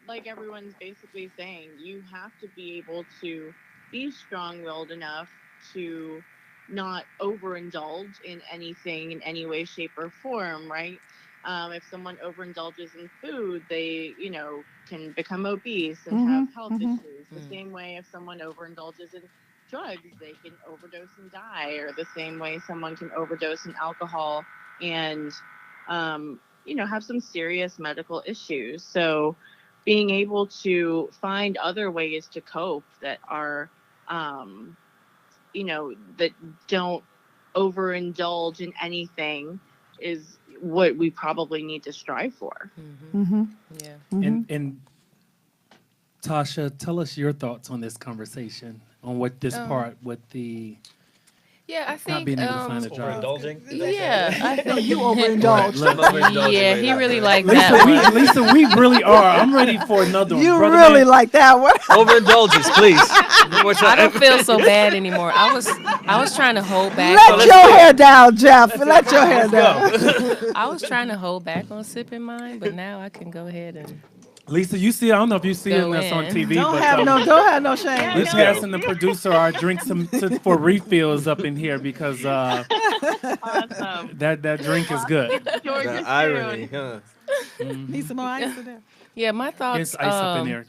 like everyone's basically saying, you have to be able to be strong-willed enough to not overindulge in anything in any way, shape, or form, right? If someone overindulges in food, they, can become obese and have health issues. The same way if someone overindulges in drugs, they can overdose and die, or the same way someone can overdose in alcohol and, have some serious medical issues. So being able to find other ways to cope that are, that don't overindulge in anything is what we probably need to strive for. Mm-hmm. Yeah. And Tasha, tell us your thoughts on this conversation, on what this part with the Yeah, I not think. being able to find a job. Overindulging? Yeah, I think. You overindulged. Yeah, he really liked that one. Lisa, we really are. I'm ready for another one. You Brother really man, like that one. Overindulgence, please. One more I time. don't feel so bad anymore. I was trying to hold back. Let your hair down, Jeff. Let your hair down. I was trying to hold back on sipping mine, but now I can go ahead and. Lisa, you see, I don't know if you see Go us on in. TV, Don't but have no shame. Miss Cass and the producer are drinking for refills up in here because Awesome. that drink is good. Georgia The irony, huh? Need some more ice in there. Yeah, my thoughts. There's ice up in there.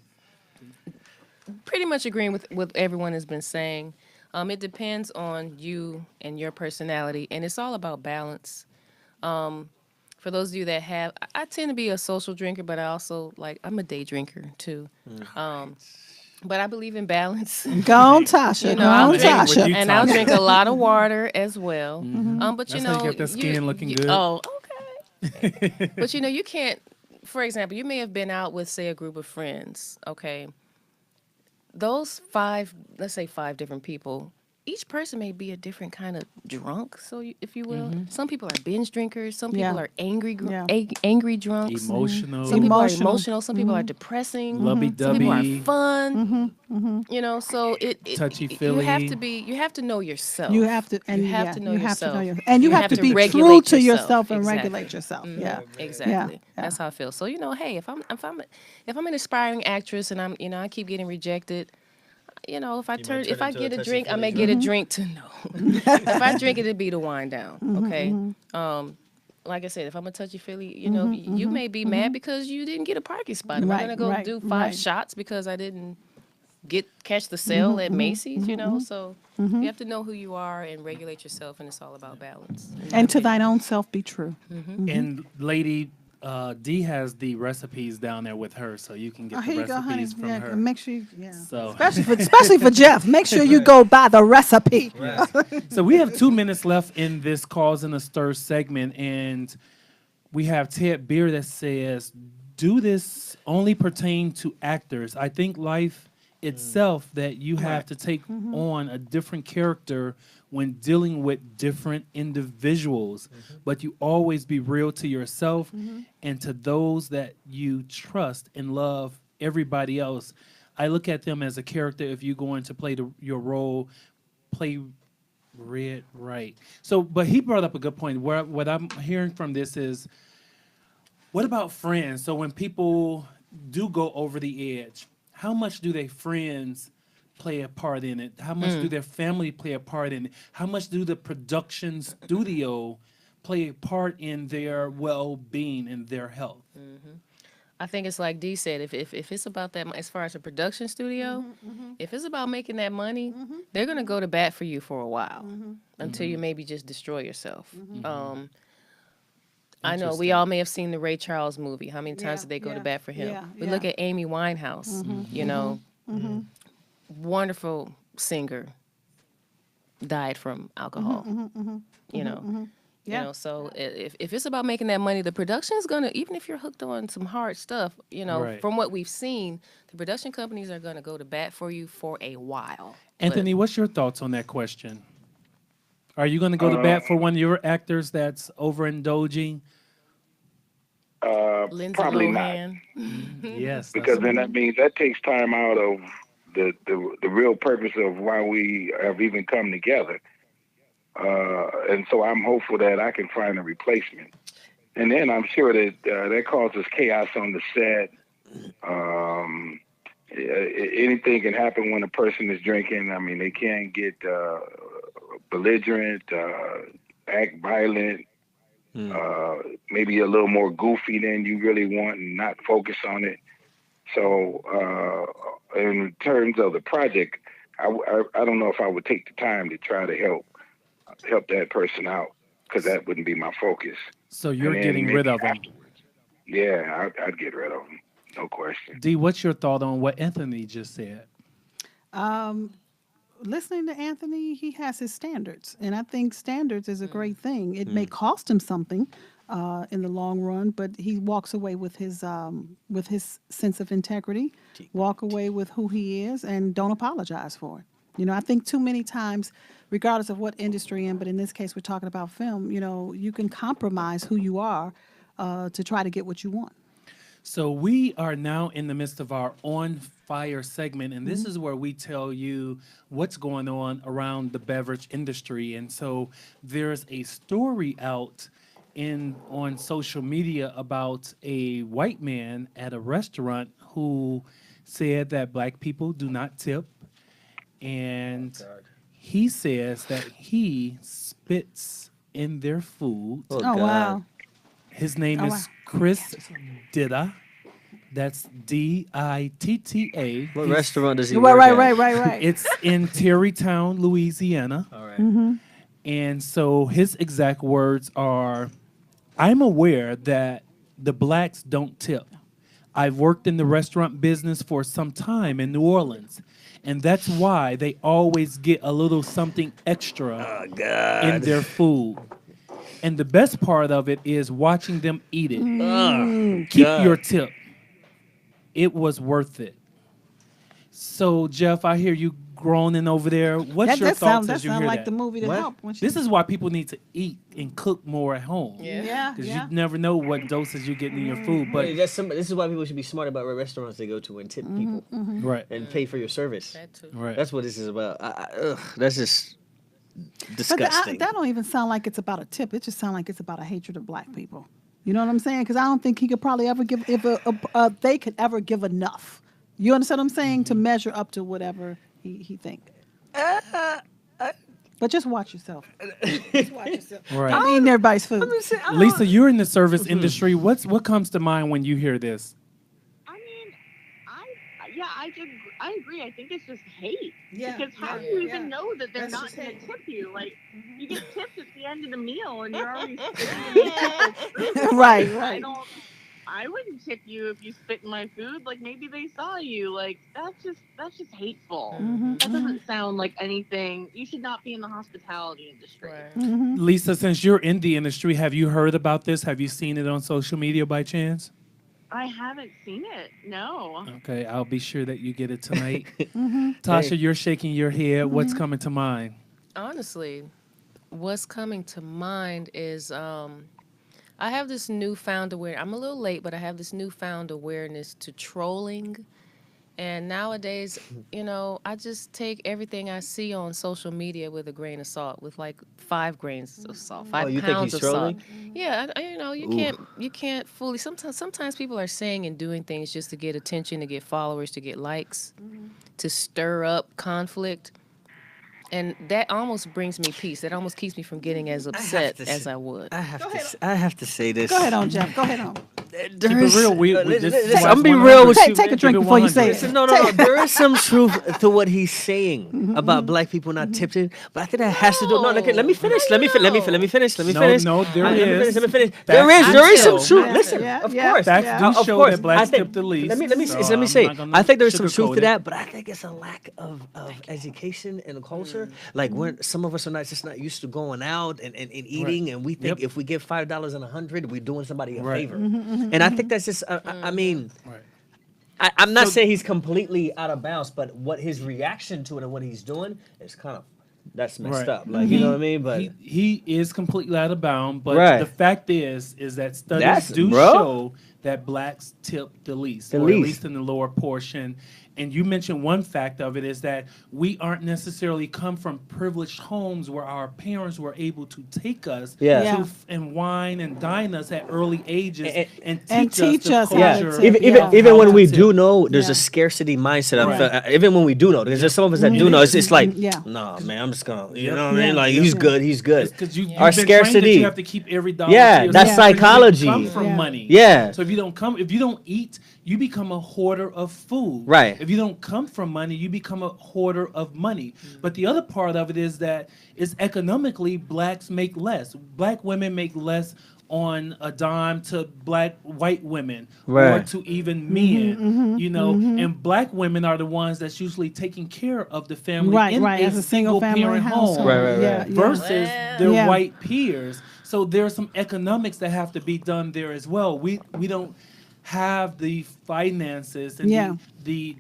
Pretty much agreeing with what everyone has been saying. It depends on you and your personality, and it's all about balance. For those of you that have, I tend to be a social drinker, but I'm a day drinker too. But I believe in balance. Go on, Tasha. Go I'll on, drink Tasha. you, and I'll Tasha. drink a lot of water as well. But That's how you get that skin looking good. Oh, okay. But you can't. For example, you may have been out with, say, a group of friends. Okay, those let's say five different people. Each person may be a different kind of drunk, if you will. Some people are binge drinkers. Some people Yeah. are angry, Yeah. angry drunks. Emotional, Some people are Emotional. emotional. Some people are depressing. lovey Some people are dovey. fun. So it Touchy-feely. you have to know yourself. You have to, and You have yeah, to know you have to yourself. know yourself, and you have to be true regulate to yourself. yourself and Exactly. regulate yourself. Yeah, Exactly. Yeah. That's how I feel. So hey, if I'm an aspiring actress and I keep getting rejected, if I turn get a into a drink, I may touchy-feely get a drink to know. If I drink it, it'd be to wind down. Okay. Like I said, if I'm a touchy feely, you may be mad because you didn't get a parking spot. Am I Right, gonna go right, do 5 right. shots because I didn't catch the sale at Macy's? So you have to know who you are and regulate yourself, and it's all about balance. and to thine own self be true. And Lady D has the recipes down there with her, so you can get Oh, the here you go, honey. recipes from Yeah, her. make sure So, especially for Jeff. Make sure you go buy the recipe. so we have 2 minutes left in this Cause and a Stir segment, and we have Ted Beer that says, "Do this only pertain to actors? I think life itself that you have to take on a different character when dealing with different individuals, but you always be real to yourself and to those that you trust and love. Everybody else, I look at them as a character. If you're going to play your role, play it right." So, but he brought up a good point. What I'm hearing from this is, what about friends? So when people do go over the edge, how much do their friends play a part in it? How much do their family play a part in it? How much do the production studio play a part in their well-being and their health? I think it's like Dee said, if it's about that, as far as a production studio, if it's about making that money, they're gonna go to bat for you for a while until you maybe just destroy yourself. I know we all may have seen the Ray Charles movie. How many times did they go to bat for him? Yeah, We look at Amy Winehouse, you know, wonderful singer, died from alcohol. You know. Yeah. You know, so if it's about making that money, the production is gonna, even if you're hooked on some hard stuff, you know, Right. from what we've seen, the production companies are gonna go to bat for you for a while. Anthony, what's your thoughts on that question? Are you going to go to bat for one of your actors that's overindulging? Lindsay Probably Lohan. Yes. because then that means that takes time out of the real purpose of why we have even come together. And so I'm hopeful that I can find a replacement. And then I'm sure that that causes chaos on the set. Anything can happen when a person is drinking. I mean, they can get belligerent, act violent, maybe a little more goofy than you really want and not focus on it. So in terms of the project, I don't know if I would take the time to try to help that person out, because that wouldn't be my focus. So you're And then getting maybe rid of them. afterwards. Yeah, I'd get rid of them. No question. Dee, what's your thought on what Anthony just said? Listening to Anthony, he has his standards, and I think standards is a great thing. It may cost him something in the long run, but he walks away with his sense of integrity, walk away with who he is, and don't apologize for it. You know, I think too many times, regardless of what industry you're in, but in this case we're talking about film, you know, you can compromise who you are to try to get what you want. So we are now in the midst of our On Fire segment, and this is where we tell you what's going on around the beverage industry. And so there's a story out on social media about a white man at a restaurant who said that black people do not tip, and he says that he spits in their food. Oh, Oh, God. wow. His name Oh, is wow. Chris Ditta. That's Ditta. What He's- restaurant does he Right, work right, at? right. It's in Terrytown, Louisiana. All right. And so his exact words are, I'm aware that the blacks don't tip. I've worked in the restaurant business for some time in New Orleans, and that's why they always get a little something extra in their food. And the best part of it is watching them eat it. Keep God. your tip. It was worth it. So, Jeff, I hear you groaning over there. What's your thoughts as you hear like that? the movie that What? helped. When she, This is why people need to eat and cook more at home. yeah, Because yeah. you never know what doses you get in your food. But But this is why people should be smart about what restaurants they go to and tip people right, and pay for your service. That too. right. That's what this is about. That's just But disgusting. that don't even sound like it's about a tip. It just sounds like it's about a hatred of black people. You know what I'm saying? Because I don't think he could probably ever give, if they could ever give enough. You understand what I'm saying? To measure up to whatever he think. But just watch yourself. Just watch yourself. Right. I'm eating everybody's food. Lisa, you're in the service industry. What comes to mind when you hear this? I mean, I agree. I think it's just hate. Yeah, Because how yeah, do you yeah. even know that they're That's not just going to hate. tip you? Like, you get tipped at the end of the meal, and you're already spitting in people's food. Right, I right. don't. I wouldn't tip you if you spit in my food. Like, maybe they saw you. Like, that's just hateful. That doesn't sound like anything. You should not be in the hospitality industry. Right. Lisa, since you're in the industry, have you heard about this? Have you seen it on social media by chance? I haven't seen it. No. Okay, I'll be sure that you get it tonight. Tasha, you're shaking your head. What's coming to mind? Honestly, what's coming to mind is I have this newfound awareness. I'm a little late, but I have this newfound awareness to trolling. And nowadays, you know, I just take everything I see on social media with a grain of salt, with like 5 grains of salt, 5 you think pounds he's of trolling? salt. Yeah, you know, you can't fully. Sometimes people are saying and doing things just to get attention, to get followers, to get likes, to stir up conflict. And that almost brings me peace. That almost keeps me from getting as upset as I would. I have to say this. Go ahead on, Jeff. Go ahead on. Keep it real. This is why I'm it's be 100. real with you. Take a Keep drink it before you 100. say it. Listen, no. There is some truth to what he's saying about black people not tipped in, but I think that has to do. No, let me finish. Let me finish. No, there is. Let me finish. Facts There is do some show. truth. Listen, Yeah, of yeah. course. Facts do Of show course. that blacks I think- tip the least. Let me so say. I'm not gonna I think there's some truth sugarcoat to it. that, but I think it's a lack of education and culture. Like when some of us are not used to going out and eating, and we think Yep. if we give $5 and 100, we're doing somebody a Right. favor. And I think that's just. I mean. Right. I'm not So- saying he's completely out of bounds, but what his reaction to it and what he's doing is kind of that's messed Right. up. Like you know what I mean? But He is completely out of bound, but Right. the fact is that studies That's- do bro. show that blacks tip the least, or at least in the lower portion. And you mentioned one fact of it is that we aren't necessarily come from privileged homes where our parents were able to take us Yeah. to Yeah. and wine and dine us at early ages and And teach teach us us the how yeah, to culture. tip. even how when to we tip. do know, there's Yeah. a scarcity mindset. Right. Even when we do know, because there's some of us that do know, it's like, Yeah. nah, man, I'm just gonna, you Yep. know what I mean? Yeah. Like Yeah. he's good, he's good. Because you've Our been trained that scarcity. you have to keep every dollar. Yeah, to that's yourself. So you didn't psychology. Come from Yeah. money. Yeah. So if you don't eat, you become a hoarder of food. Right. If you don't come from money, you become a hoarder of money. But the other part of it is that it's economically blacks make less. Black women make less on a dime to white women or Right. to even men, you know, and black women are the ones that's usually taking care of the family Right, in right, a as a single family parent household. home Right, right, Yeah, right. yeah. versus their Yeah. white peers. So there's some economics that have to be done there as well. We don't have the finances and Yeah. the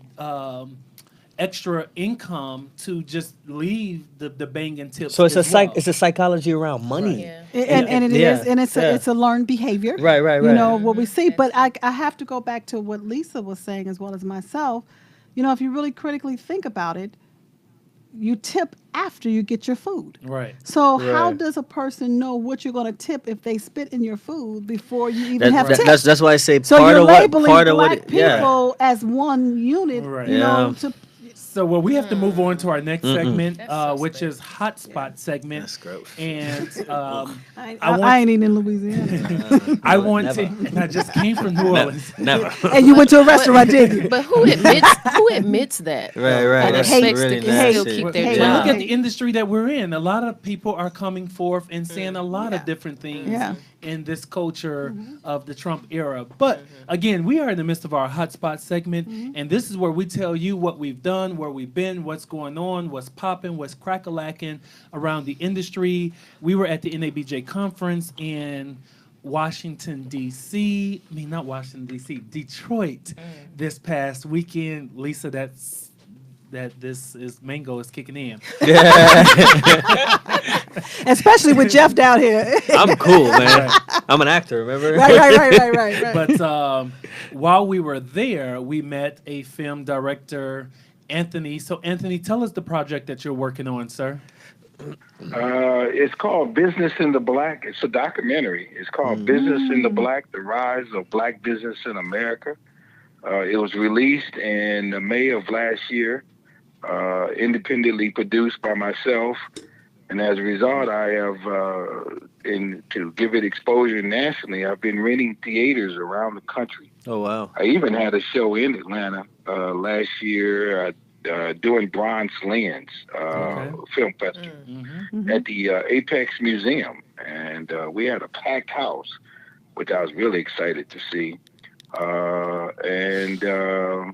extra income to just leave the banging tips. So it's a as well. it's a psychology around money. Yeah. And it Yeah, is, and it's yeah. a learned behavior. Right, right, You right. know what we see, but I have to go back to what Lisa was saying as well as myself. You know, if you really critically think about it, you tip after you get your food. Right. So how Right. does a person know what you're going to tip if they spit in your food before you even have tips? That's why I say So part you're of what labeling part of black what people as one unit. Right. You know, Yeah. to So well, we have to move on to our next segment, That's so which strange. is hotspot segment. That's gross. And I want- ain't even in Louisiana. I want never. to. And I just came from New Orleans. Never. And you went to a restaurant, didn't you? But who admits that? Right, right. And That's expects really to still nasty. keep But their Hey, job. look at the industry that we're in. A lot of people are coming forth and saying a lot of different things Yeah. in this culture of the Trump era. But again, we are in the midst of our hotspot segment, and this is where we tell you what we've done, where we've been, what's going on, what's popping, what's crack-a-lacking around the industry. We were at the NABJ conference in Washington, D.C. I mean, not Washington, D.C., Detroit this past weekend. Lisa, that this is mango is kicking in. Especially with Jeff down here. I'm cool, man. I'm an actor, remember? right. But while we were there, we met a film director, Anthony. So, Anthony, tell us the project that you're working on, sir. It's called Business in the Black. It's a documentary. It's called Business in the Black, The Rise of Black Business in America. It was released in May of last year, independently produced by myself. And as a result, I have, to give it exposure nationally, I've been renting theaters around the country. Oh, wow. I even had a show in Atlanta last year doing Bronze Lens Film Festival at the Apex Museum. And we had a packed house, which I was really excited to see. And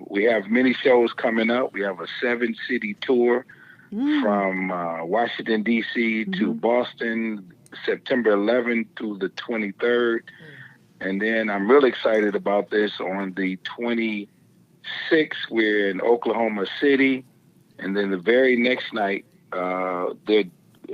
we have many shows coming up. We have a 7-city tour from Washington, D.C. to Boston, September 11th to the 23rd. And then I'm really excited about this. On the 26th, we're in Oklahoma City. And then the very next night, they're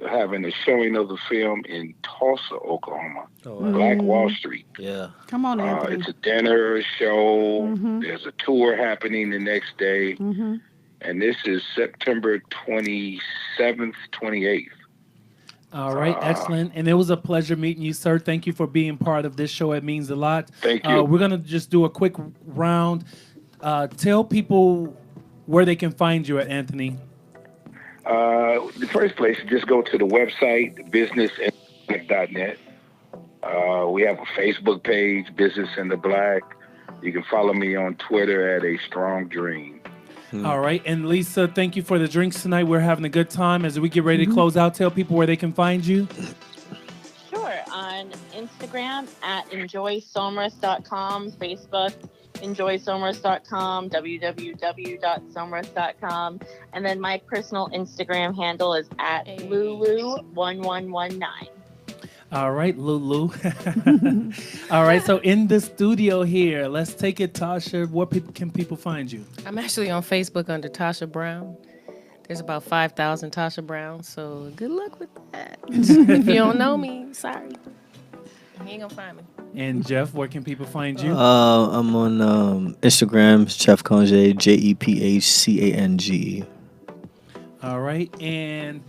having a showing of the film in Tulsa, Oklahoma, Black Wall Street. Yeah. Come on, Anthony. It's a dinner, a show. There's a tour happening the next day. And this is September 27th, 28th. All right, excellent. And it was a pleasure meeting you, sir. Thank you for being part of this show. It means a lot. Thank you. We're going to just do a quick round. Tell people where they can find you at, Anthony. The first place, just go to the website, businessandblack.net. We have a Facebook page, Business in the Black. You can follow me on Twitter at A Strong Dream. All right. And Lisa, thank you for the drinks tonight. We're having a good time. As we get ready to close out, tell people where they can find you. Sure. On Instagram at enjoysomers.com, Facebook enjoysomers.com, www.somers.com, and then my personal Instagram handle is at Lulu1119. All right, Lulu. All right, so in the studio here, let's take it, Tasha. Where can people find you? I'm actually on Facebook under Tasha Brown. There's about 5,000 Tasha Brown, so good luck with that. If you don't know me, sorry. You ain't gonna find me. And Jeff, where can people find you? I'm on Instagram, Chef Congé, JEPHCANG. All right, and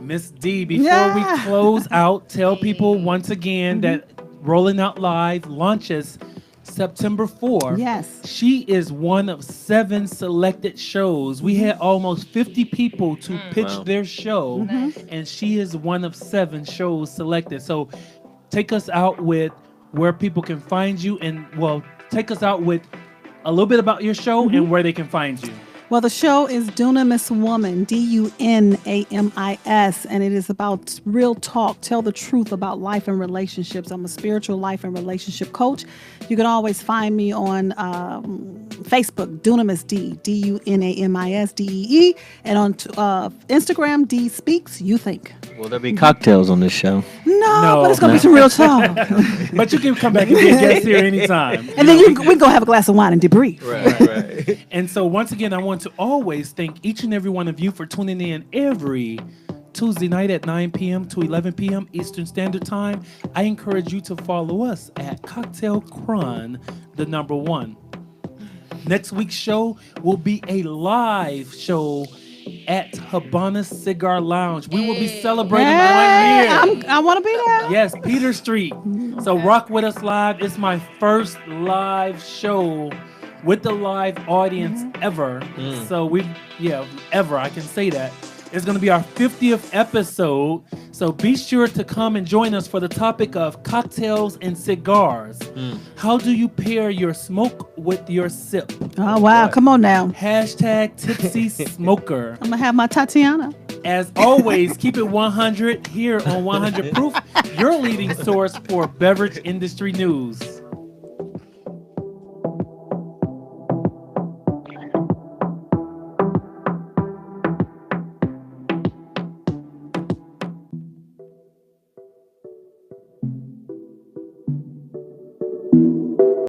Miss D, before we close out, tell people once again that Rolling Out Live launches September 4th. Yes. She is one of 7 selected shows. We had almost 50 people to pitch their show, and she is one of 7 shows selected. So take us out with where people can find you, and take us out with a little bit about your show and where they can find you. Well, the show is Dunamis Woman, Dunamis, and it is about real talk, tell the truth about life and relationships. I'm a spiritual life and relationship coach. You can always find me on Facebook, Dunamis D, DUNAMISDEE, and on Instagram, D Speaks, You Think. Will there be cocktails on this show? No, but it's going to be some real talk. But you can come back and be a guest here anytime. And then we can go have a glass of wine and debrief. Right. And so once again, I want to always thank each and every one of you for tuning in every Tuesday night at 9 p.m. to 11 p.m. Eastern Standard Time. I encourage you to follow us at Cocktail Crun, the number 1. Next week's show will be a live show at Habana Cigar Lounge. We will be celebrating 1 year. I want to be there. Yes, Peter Street. So rock with us live. It's my first live show with the live audience ever. So ever, I can say that. It's going to be our 50th episode. So be sure to come and join us for the topic of cocktails and cigars. How do you pair your smoke with your sip? Oh, wow. Come on now. Hashtag Tipsy Smoker. I'm going to have my Tatiana. As always, keep it 100 here on 100 Proof, your leading source for beverage industry news.